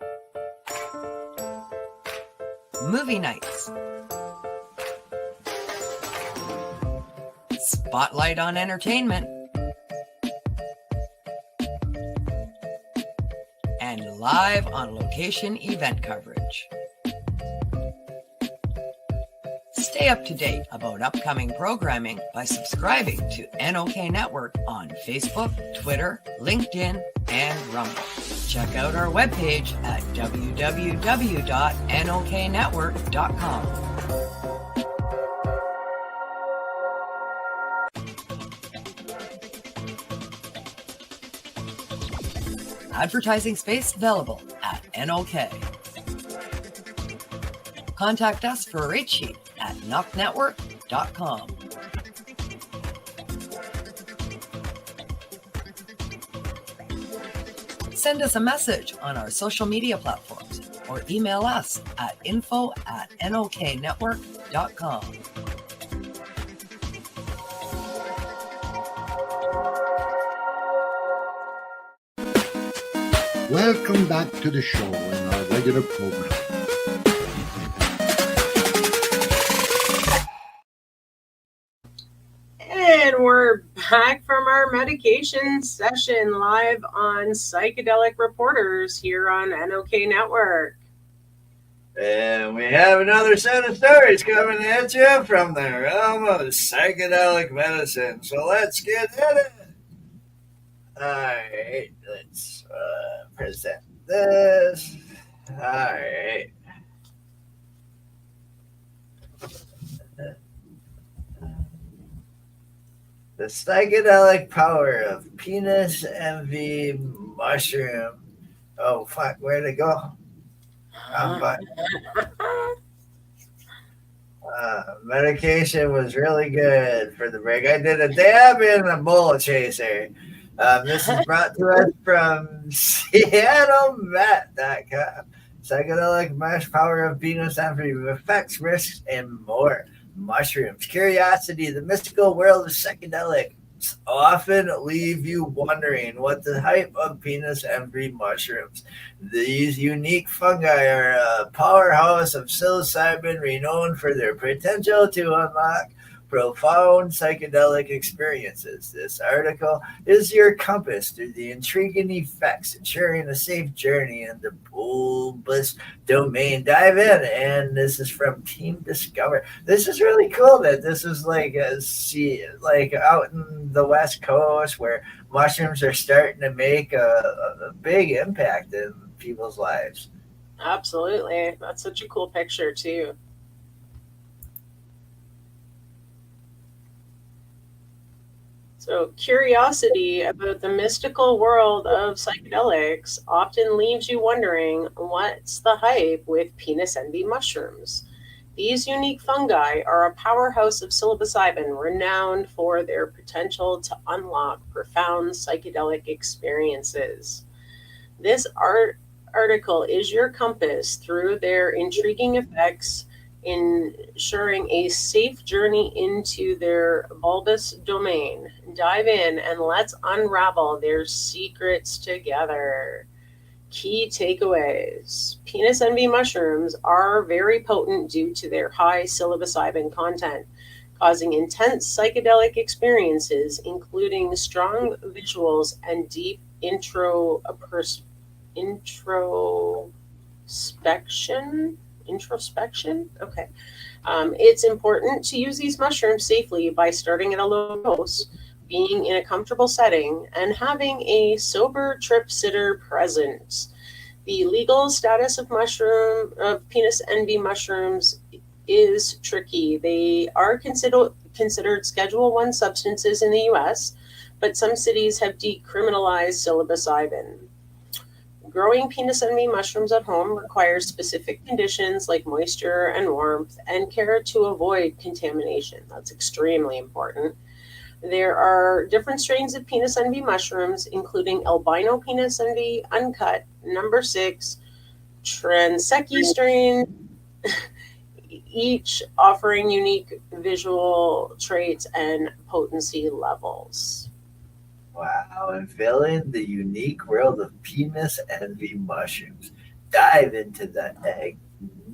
Movie nights. Spotlight on entertainment. And live on location event coverage. Stay up to date about upcoming programming by subscribing to NOK Network on Facebook, Twitter, LinkedIn, and Rumble. Check out our webpage at www.noknetwork.com. Advertising space available at NOK. Contact us for a rate sheet at noknetwork.com. Send us a message on our social media platforms or email us at info@noknetwork.com. Welcome back to the show and our regular program. And we're back from our medication session live on Psychedelic Reporters here on NOK Network. And we have another set of stories coming at you from the realm of psychedelic medicine. So let's get at it. All right, let's present this. All right. The psychedelic power of penis envy mushroom. Oh, fuck, where'd it go? Medication was really good for the break. I did a dab in a bull chaser. This is brought to us from SeattleMet.com. Psychedelic mesh power of penis envy effects, risks, and more. Mushrooms. Curiosity, the mystical world of psychedelics often leave you wondering what the hype of penis envy mushrooms. These unique fungi are a powerhouse of psilocybin, renowned for their potential to unlock profound psychedelic experiences. This article is your compass through the intriguing effects, ensuring a safe journey in the bulbous domain. Dive in, and this is from Team Discover. This is really cool that this is like out in the West Coast where mushrooms are starting to make a big impact in people's lives. Absolutely. That's such a cool picture too. So curiosity about the mystical world of psychedelics often leaves you wondering, what's the hype with penis envy mushrooms? These unique fungi are a powerhouse of psilocybin, renowned for their potential to unlock profound psychedelic experiences. This article is your compass through their intriguing effects, ensuring a safe journey into their bulbous domain. Dive in and let's unravel their secrets together. Key takeaways. Penis envy mushrooms are very potent due to their high psilocybin content, causing intense psychedelic experiences, including strong visuals and deep introspection. Okay. It's important to use these mushrooms safely by starting at a low dose, being in a comfortable setting, and having a sober trip sitter present. The legal status of penis envy mushrooms is tricky. They are considered Schedule I substances in the U.S., but some cities have decriminalized psilocybin. Growing penis envy mushrooms at home requires specific conditions like moisture and warmth and care to avoid contamination. That's extremely important. There are different strains of penis envy mushrooms, including albino penis envy, uncut, number 6, Transeki strain, each offering unique visual traits and potency levels. Wow, unveiling the unique world of penis envy mushrooms. Dive into the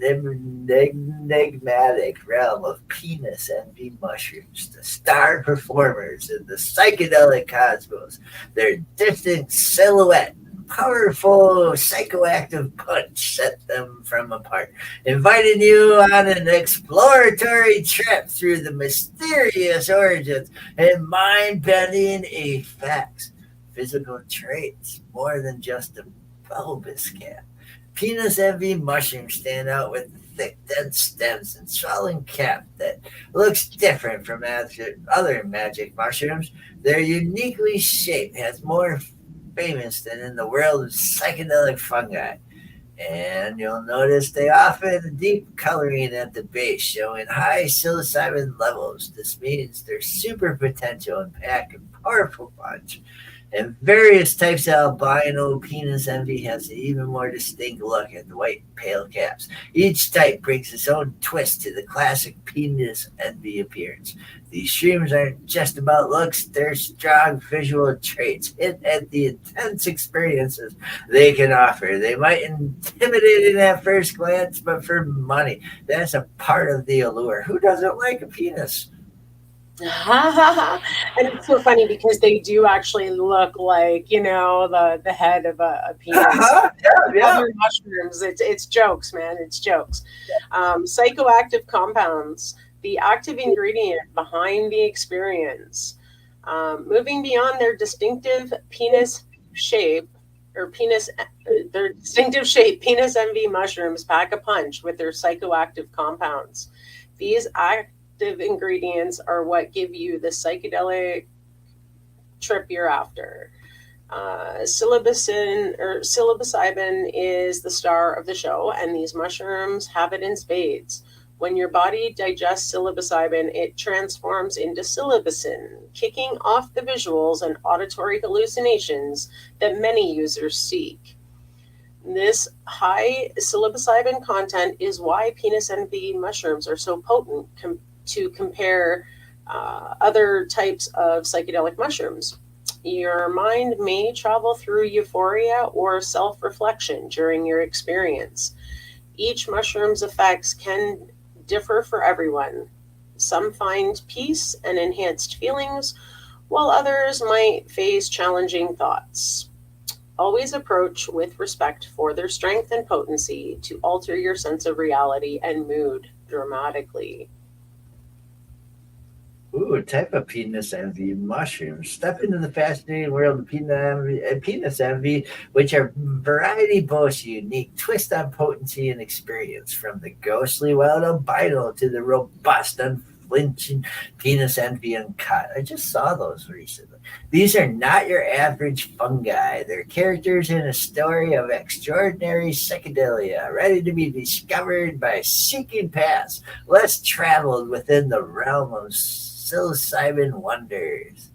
enigmatic realm of penis envy mushrooms, the star performers in the psychedelic cosmos. Their distant silhouette and powerful psychoactive punch set them from apart, inviting you on an exploratory trip through the mysterious origins and mind-bending effects. Physical traits, more than just a bulbous cap. Penis envy mushrooms stand out with thick, dense stems and swelling cap that looks different from other magic mushrooms. They're uniquely shaped, has more famous than in the world of psychedelic fungi. And you'll notice they offer deep coloring at the base, showing high psilocybin levels. This means their super potential and pack a powerful punch. And various types of albino penis envy has an even more distinct look at the white pale caps. Each type brings its own twist to the classic penis envy appearance. These shrooms aren't just about looks, they're strong visual traits hint at the intense experiences they can offer. They might intimidate at first glance, but for money, that's a part of the allure. Who doesn't like a penis? And it's so funny because they do actually look like, the head of a penis. Other mushrooms, it's jokes, man. It's jokes. Psychoactive compounds, the active ingredient behind the experience. Moving beyond their distinctive penis shape, penis envy mushrooms pack a punch with their psychoactive compounds. These active ingredients are what give you the psychedelic trip you're after. Psilocybin is the star of the show, and these mushrooms have it in spades. When your body digests psilocybin, it transforms into psilocybin, kicking off the visuals and auditory hallucinations that many users seek. This high psilocybin content is why penis envy mushrooms are so potent to compare other types of psychedelic mushrooms. Your mind may travel through euphoria or self-reflection during your experience. Each mushroom's effects can differ for everyone. Some find peace and enhanced feelings, while others might face challenging thoughts. Always approach with respect for their strength and potency to alter your sense of reality and mood dramatically. Ooh, type of penis envy mushrooms. Step into the fascinating world of penis envy, which are variety boasts a unique twist on potency and experience, from the ghostly wild albino to the robust, unflinching penis envy uncut. I just saw those recently. These are not your average fungi. They're characters in a story of extraordinary psychedelia, ready to be discovered by seeking paths less traveled within the realm of psilocybin wonders.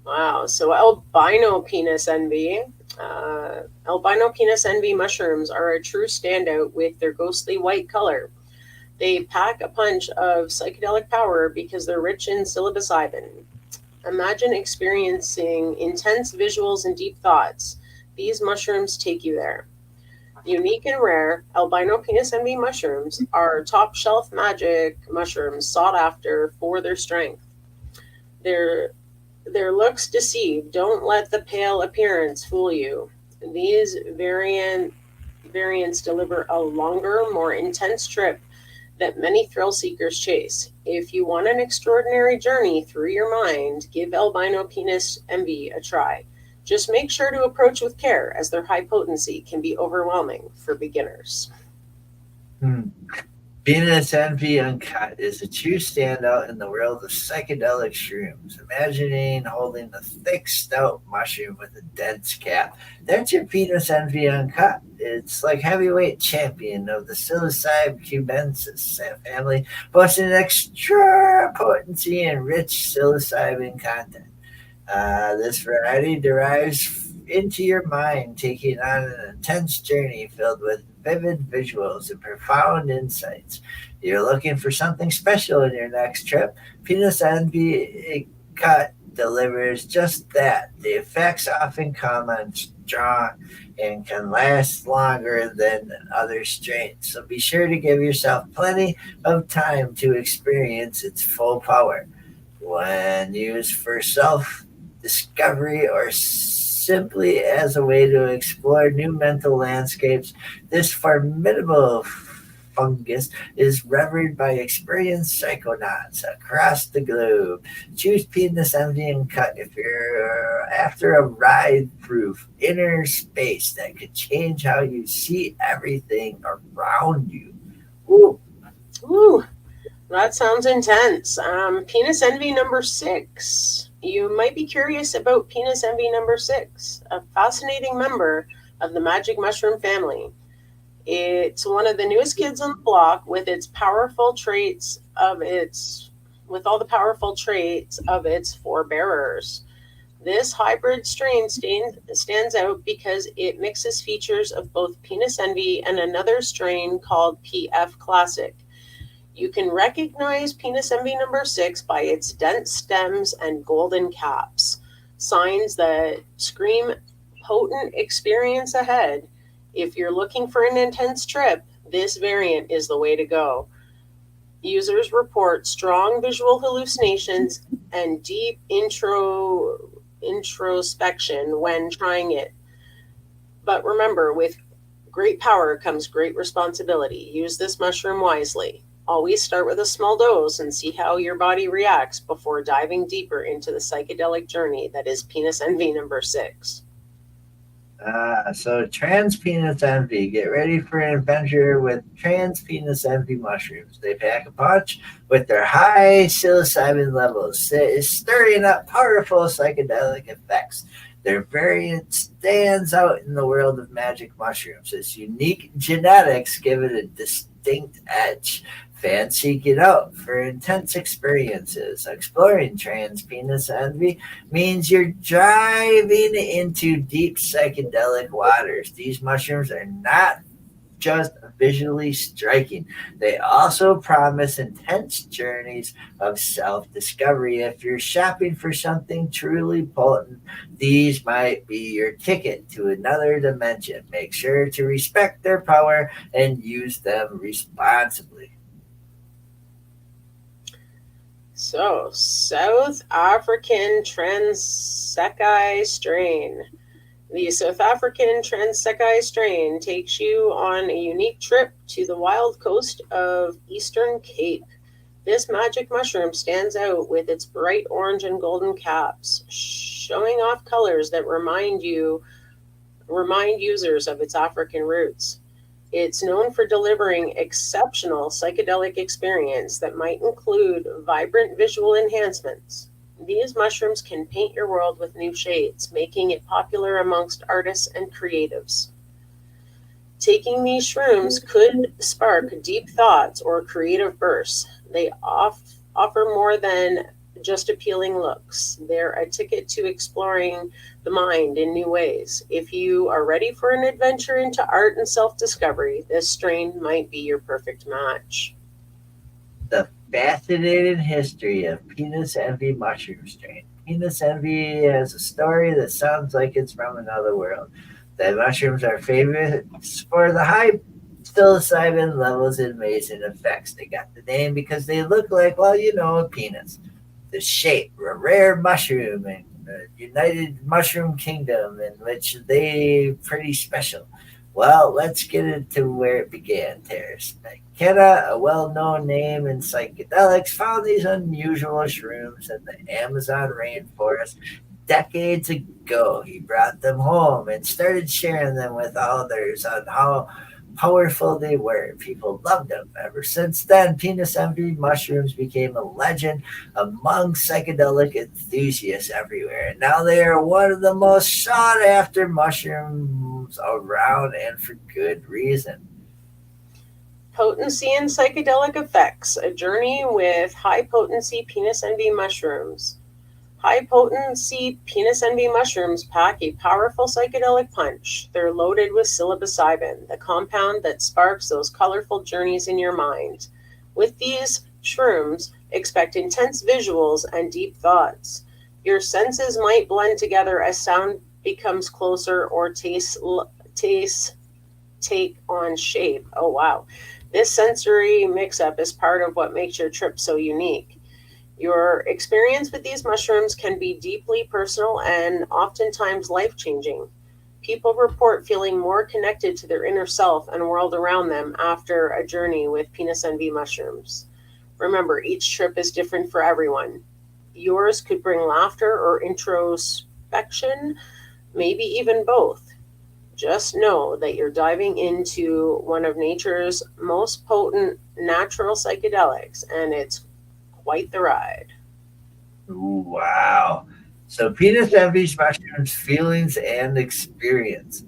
Wow. So albino penis envy mushrooms are a true standout with their ghostly white color. They pack a punch of psychedelic power because they're rich in psilocybin. Imagine experiencing intense visuals and deep thoughts. These mushrooms take you there. Unique and rare, albino penis envy mushrooms are top shelf magic mushrooms sought after for their strength. Their looks deceive. Don't let the pale appearance fool you. These variants deliver a longer, more intense trip that many thrill seekers chase. If you want an extraordinary journey through your mind, give albino penis envy a try. Just make sure to approach with care, as their high potency can be overwhelming for beginners. Penis envy uncut is a true standout in the world of psychedelic shrooms. Imagining holding a thick, stout mushroom with a dense cap. That's your penis envy uncut. It's like heavyweight champion of the psilocybe cubensis family, boasting extra potency and rich psilocybin content. This variety derives into your mind, taking on an intense journey filled with vivid visuals and profound insights. You're looking for something special in your next trip. Penis envy cut delivers just that. The effects often come on strong and can last longer than other strains. So be sure to give yourself plenty of time to experience its full power. When used for self-discovery or simply as a way to explore new mental landscapes, this formidable fungus is revered by experienced psychonauts across the globe. Choose penis envy and cut if you're after a ride-proof inner space that could change how you see everything around you. Ooh. Ooh, that sounds intense. Penis envy number 6. You might be curious about penis envy number 6, a fascinating member of the magic mushroom family. It's one of the newest kids on the block with all the powerful traits of its forebearers. This hybrid strain stands out because it mixes features of both penis envy and another strain called PF Classic. You can recognize penis envy number 6 by its dense stems and golden caps, signs that scream potent experience ahead. If you're looking for an intense trip, this variant is the way to go. Users report strong visual hallucinations and deep introspection when trying it. But remember, with great power comes great responsibility. Use this mushroom wisely. Always start with a small dose and see how your body reacts before diving deeper into the psychedelic journey that is penis envy number 6. So trans penis envy. Get ready for an adventure with trans penis envy mushrooms. They pack a punch with their high psilocybin levels, stirring up powerful psychedelic effects. Their variant stands out in the world of magic mushrooms. Its unique genetics give it a distinct edge. Fans seek it out for intense experiences. Exploring trans penis envy means you're driving into deep psychedelic waters. These mushrooms are not just visually striking. They also promise intense journeys of self-discovery. If you're shopping for something truly potent, these might be your ticket to another dimension. Make sure to respect their power and use them responsibly. So, South African Transsekai strain. The South African Transsekai strain takes you on a unique trip to the wild coast of Eastern Cape. This magic mushroom stands out with its bright orange and golden caps, showing off colors that remind users of its African roots. It's known for delivering exceptional psychedelic experience that might include vibrant visual enhancements. These mushrooms can paint your world with new shades, making it popular amongst artists and creatives. Taking these shrooms could spark deep thoughts or creative bursts. They offer more than just appealing looks. They're a ticket to exploring the mind in new ways. If you are ready for an adventure into art and self-discovery, this strain might be your perfect match. The fascinating history of penis envy mushroom strain. Penis envy has a story that sounds like it's from another world. The mushrooms are famous for the high psilocybin levels and amazing effects. They got the name because they look like, well, a penis. The shape, a rare mushroom in the United Mushroom Kingdom, in which they pretty special. Well, let's get into where it began, Tarra Simpson, a well-known name in psychedelics, found these unusual shrooms in the Amazon rainforest decades ago. He brought them home and started sharing them with others on how powerful they were. People loved them. Ever since then, penis envy mushrooms became a legend among psychedelic enthusiasts everywhere. And now they are one of the most sought after mushrooms around, and for good reason. Potency and psychedelic effects, a journey with high-potency penis envy mushrooms. High-potency penis envy mushrooms pack a powerful psychedelic punch. They're loaded with psilocybin, the compound that sparks those colorful journeys in your mind. With these shrooms, expect intense visuals and deep thoughts. Your senses might blend together as sound becomes closer or taste take on shape. Oh, wow. This sensory mix-up is part of what makes your trip so unique. Your experience with these mushrooms can be deeply personal and oftentimes life-changing. People report feeling more connected to their inner self and world around them after a journey with penis envy mushrooms. Remember, each trip is different for everyone. Yours could bring laughter or introspection, maybe even both. Just know that you're diving into one of nature's most potent natural psychedelics, and it's quite the ride. Ooh, wow. So penis envy mushrooms, feelings and experience.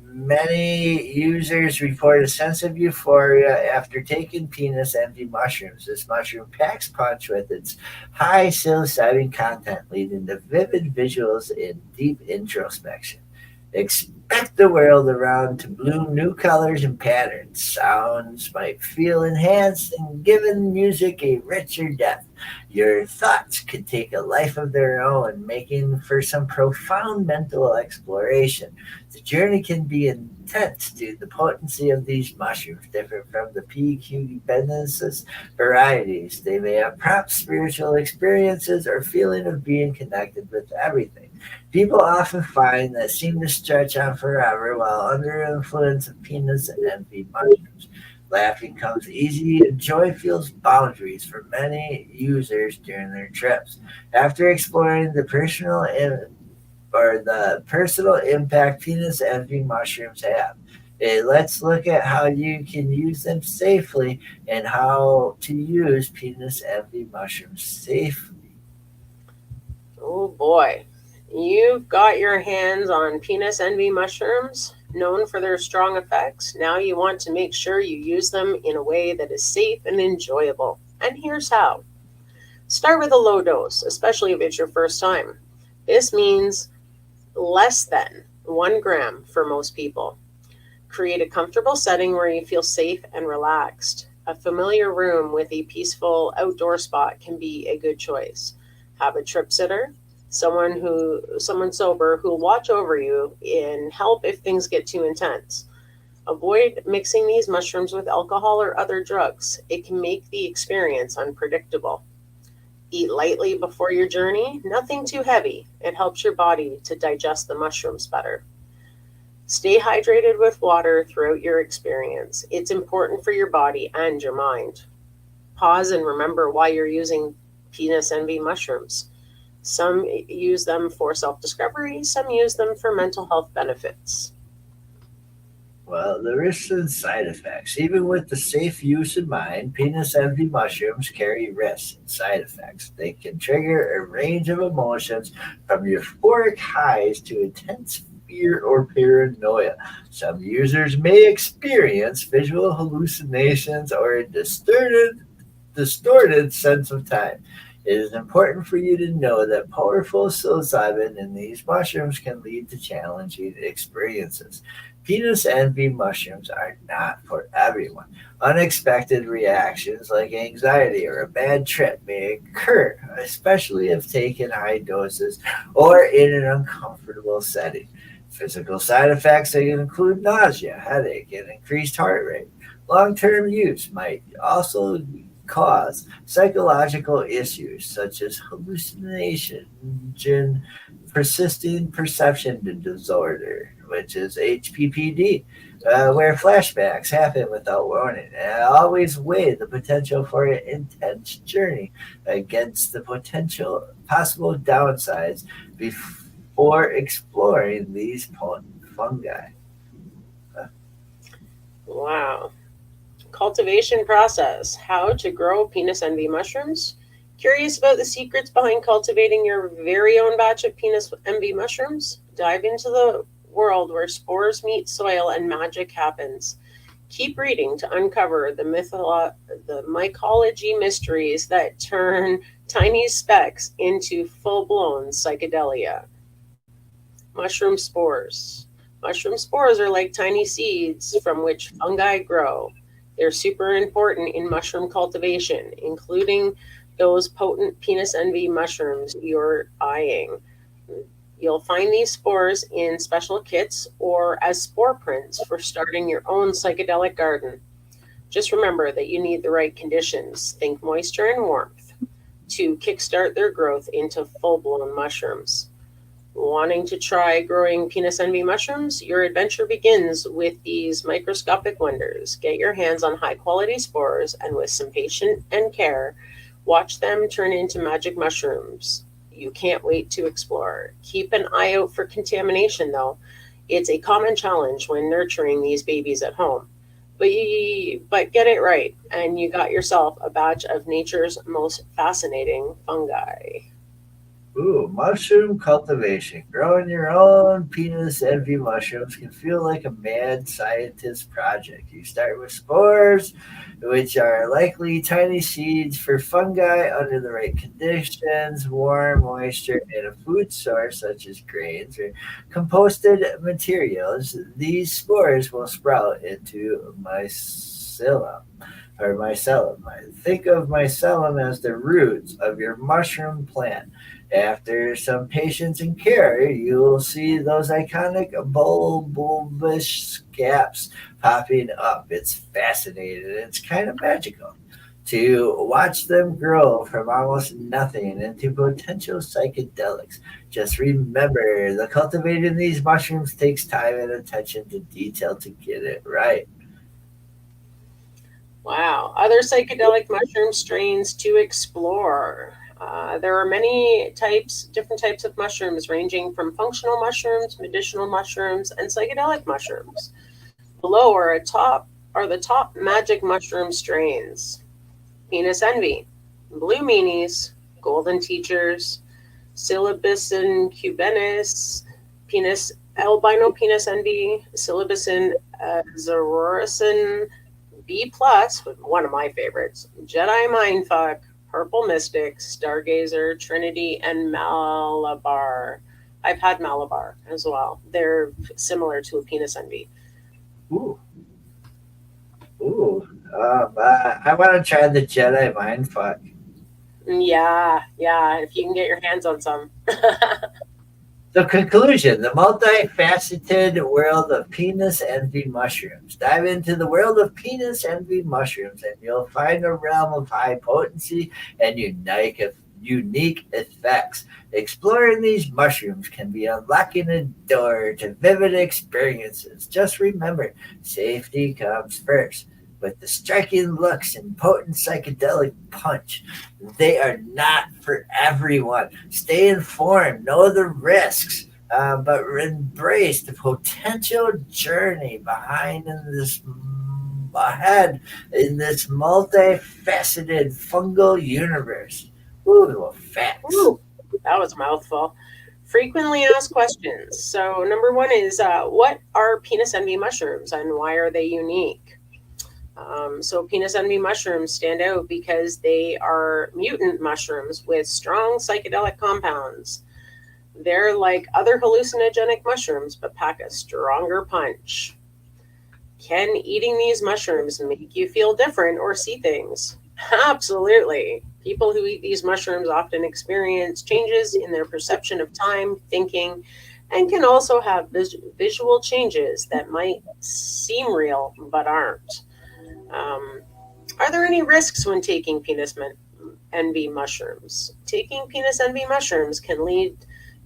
Many users report a sense of euphoria after taking penis envy mushrooms. This mushroom packs punch with its high psilocybin content, leading to vivid visuals and deep introspection. Expect the world around to bloom new colors and patterns. Sounds might feel enhanced and given music a richer depth. Your thoughts could take a life of their own, making for some profound mental exploration. The journey can be intense due to the potency of these mushrooms, different from the P. cubensis varieties. They may have prompt spiritual experiences or feeling of being connected with everything. People often find that seem to stretch on forever while under the influence of peanuts and envy mushrooms. Laughing comes easy and joy feels boundaries for many users during their trips. After exploring the personal impact penis envy mushrooms have, let's look at how you can use them safely and how to use penis envy mushrooms safely. Oh boy. You've got your hands on penis envy mushrooms, known for their strong effects. Now you want to make sure you use them in a way that is safe and enjoyable. And here's how. Start with a low dose, especially if it's your first time. This means less than 1 gram for most people. Create a comfortable setting where you feel safe and relaxed. A familiar room with a peaceful outdoor spot can be a good choice. Have a trip sitter, someone sober who will watch over you and help if things get too intense. Avoid mixing these mushrooms with alcohol or other drugs. It can make the experience unpredictable. Eat lightly before your journey, nothing too heavy. It helps your body to digest the mushrooms better. Stay hydrated with water throughout your experience. It's important for your body and your mind. Pause and remember why you're using penis envy mushrooms. Some use them for self-discovery, some use them for mental health benefits. Well, the risks and side effects. Even with the safe use in mind, penis envy mushrooms carry risks and side effects. They can trigger a range of emotions from euphoric highs to intense fear or paranoia. Some users may experience visual hallucinations or a distorted sense of time. It is important for you to know that powerful psilocybin in these mushrooms can lead to challenging experiences. Penis envy mushrooms are not for everyone. Unexpected reactions like anxiety or a bad trip may occur, especially if taken high doses or in an uncomfortable setting. Physical side effects can include nausea, headache, and increased heart rate. Long-term use might also cause psychological issues such as hallucination, persisting perception disorder, which is HPPD, where flashbacks happen without warning. And always weigh the potential for an intense journey against the possible downsides before exploring these fungi. Wow. Cultivation process. How to grow penis envy mushrooms? Curious about the secrets behind cultivating your very own batch of penis envy mushrooms? Dive into the world where spores meet soil and magic happens. Keep reading to uncover the mycology mysteries that turn tiny specks into full-blown psychedelia. Mushroom spores. Mushroom spores are like tiny seeds from which fungi grow. They're super important in mushroom cultivation, including those potent penis envy mushrooms you're eyeing. You'll find these spores in special kits or as spore prints for starting your own psychedelic garden. Just remember that you need the right conditions, think moisture and warmth, to kickstart their growth into full-blown mushrooms. Wanting to try growing penis envy mushrooms? Your adventure begins with these microscopic wonders. Get your hands on high-quality spores, and with some patience and care, watch them turn into magic mushrooms. You can't wait to explore. Keep an eye out for contamination, though. It's a common challenge when nurturing these babies at home. But get it right, and you got yourself a batch of nature's most fascinating fungi. Ooh, mushroom cultivation. Growing your own penis envy mushrooms can feel like a mad scientist project. You start with spores, which are likely tiny seeds for fungi under the right conditions, warm, moisture, and a food source such as grains or composted materials. These spores will sprout into mycelium. Or mycelium. Think of mycelium as the roots of your mushroom plant. After some patience and care, you'll see those iconic bulbous gaps popping up. It's fascinating. It's kind of magical to watch them grow from almost nothing into potential psychedelics. Just remember, the cultivating these mushrooms takes time and attention to detail to get it right. Wow. Other psychedelic mushroom strains to explore. There are many different types of mushrooms, ranging from functional mushrooms, medicinal mushrooms, and psychedelic mushrooms. Below are the top magic mushroom strains: penis envy, blue meanies, golden teachers, Psilocybin cubenus, penis albino penis envy, Psilocybin azoricin, B plus, one of my favorites, Jedi Mindfuck, Purple Mystic, Stargazer, Trinity, and Malabar. I've had Malabar as well. They're similar to a penis envy. Ooh, ooh. I want to try the Jedi Mindfuck. Yeah, if you can get your hands on some. The conclusion, the multifaceted world of penis envy mushrooms. Dive into the world of penis envy mushrooms and you'll find a realm of high potency and unique effects. Exploring these mushrooms can be unlocking a door to vivid experiences. Just remember, safety comes first. With the striking looks and potent psychedelic punch, they are not for everyone. Stay informed, know the risks, but embrace the potential journey ahead in this multifaceted fungal universe. Ooh, facts. Ooh, that was a mouthful. Frequently asked questions. So number one is, what are penis envy mushrooms and why are they unique? So penis envy mushrooms stand out because they are mutant mushrooms with strong psychedelic compounds. They're like other hallucinogenic mushrooms, but pack a stronger punch. Can eating these mushrooms make you feel different or see things? Absolutely. People who eat these mushrooms often experience changes in their perception of time, thinking, and can also have visual changes that might seem real but aren't. Are there any risks when taking penis envy mushrooms? Taking penis envy mushrooms can lead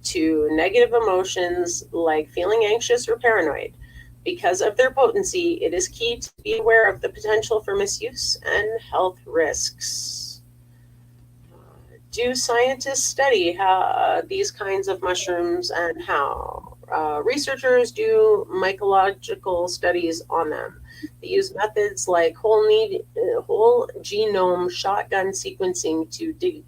to negative emotions like feeling anxious or paranoid. Because of their potency, it is key to be aware of the potential for misuse and health risks. Do scientists study these kinds of mushrooms and how? Researchers do mycological studies on them. They use methods like whole genome shotgun sequencing to dig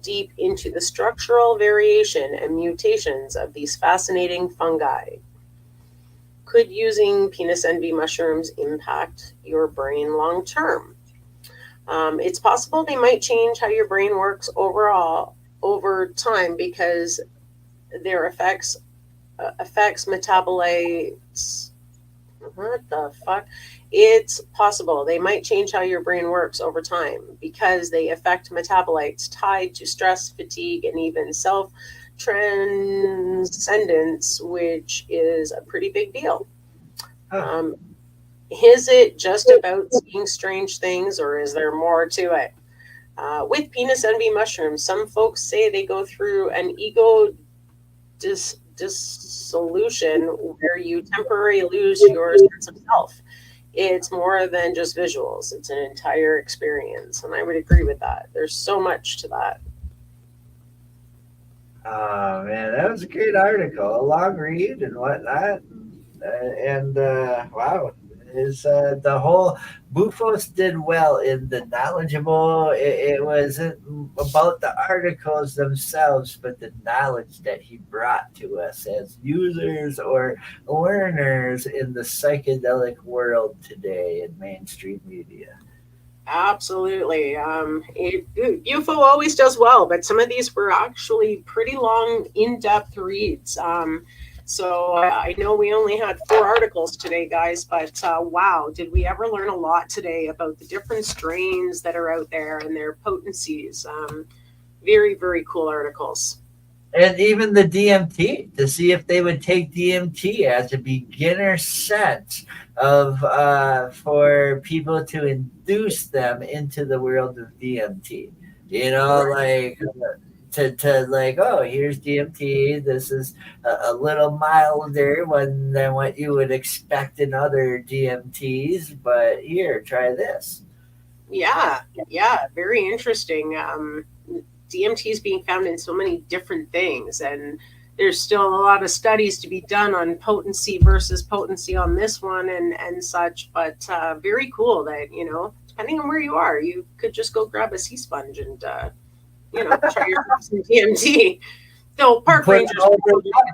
deep into the structural variation and mutations of these fascinating fungi. Could using penis envy mushrooms impact your brain long term? It's possible they might change how your brain works over time because their effects metabolites. What the fuck? It's possible they might change how your brain works over time because they affect metabolites tied to stress, fatigue, and even self-transcendence, which is a pretty big deal. Is it just about seeing strange things, or is there more to it? With penis envy mushrooms, some folks say they go through an ego dissolution where you temporarily lose your sense of self. It's more than just visuals. It's an entire experience. And I would agree with that. There's so much to that. Oh, man, that was a great article. A long read and whatnot. Wow, Is the whole Bufos did well in the knowledgeable. It wasn't about the articles themselves, but the knowledge that he brought to us as users or learners in the psychedelic world today in mainstream media. Absolutely. UFO always does well, but some of these were actually pretty long, in-depth reads. So I know we only had 4 articles today, guys, but wow, did we ever learn a lot today about the different strains that are out there and their potencies. Very, very cool articles. And even the DMT, to see if they would take DMT as a beginner set of for people to induce them into the world of DMT. You know, like to like, oh, here's DMT. This is a little milder than what you would expect in other DMTs, but here, try this. Yeah, very interesting. DMT is being found in so many different things, and there's still a lot of studies to be done on potency versus potency on this one and such, but very cool that, you know, depending on where you are, you could just go grab a sea sponge and, you know, try your some DMT. So park rangers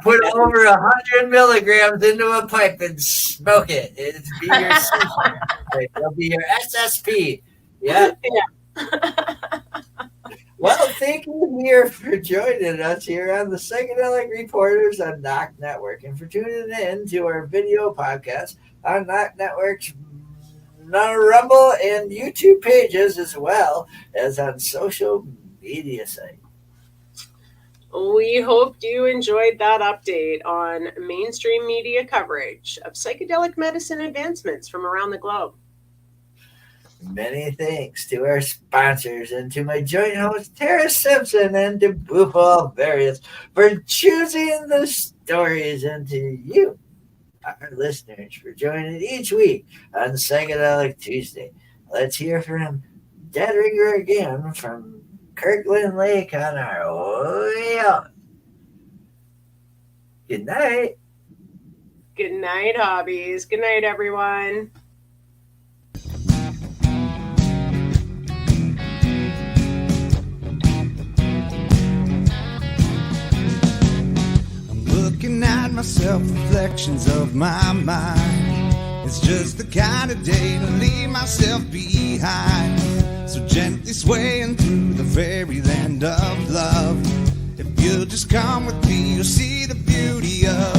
put over 100 milligrams into a pipe and smoke it. It'll be your it'll be your SSP. Yeah. Well, thank you here for joining us here on the Psychedelic Reporters on NOK Network, and for tuning in to our video podcast on NOK Network's Rumble and YouTube pages, as well as on social media sites. We hope you enjoyed that update on mainstream media coverage of psychedelic medicine advancements from around the globe. Many thanks to our sponsors and to my joint host, Tarra Simpson, and to Bufo Various for choosing the stories, and to you, our listeners, for joining each week on Psychedelic Tuesday. Let's hear from Dead Ringer again from Kirkland Lake on our way out. Good night. Good night, Hobbies. Good night, everyone. Looking at myself, reflections of my mind. It's just the kind of day to leave myself behind. So gently swaying through the fairyland of love. If you'll just come with me, you'll see the beauty of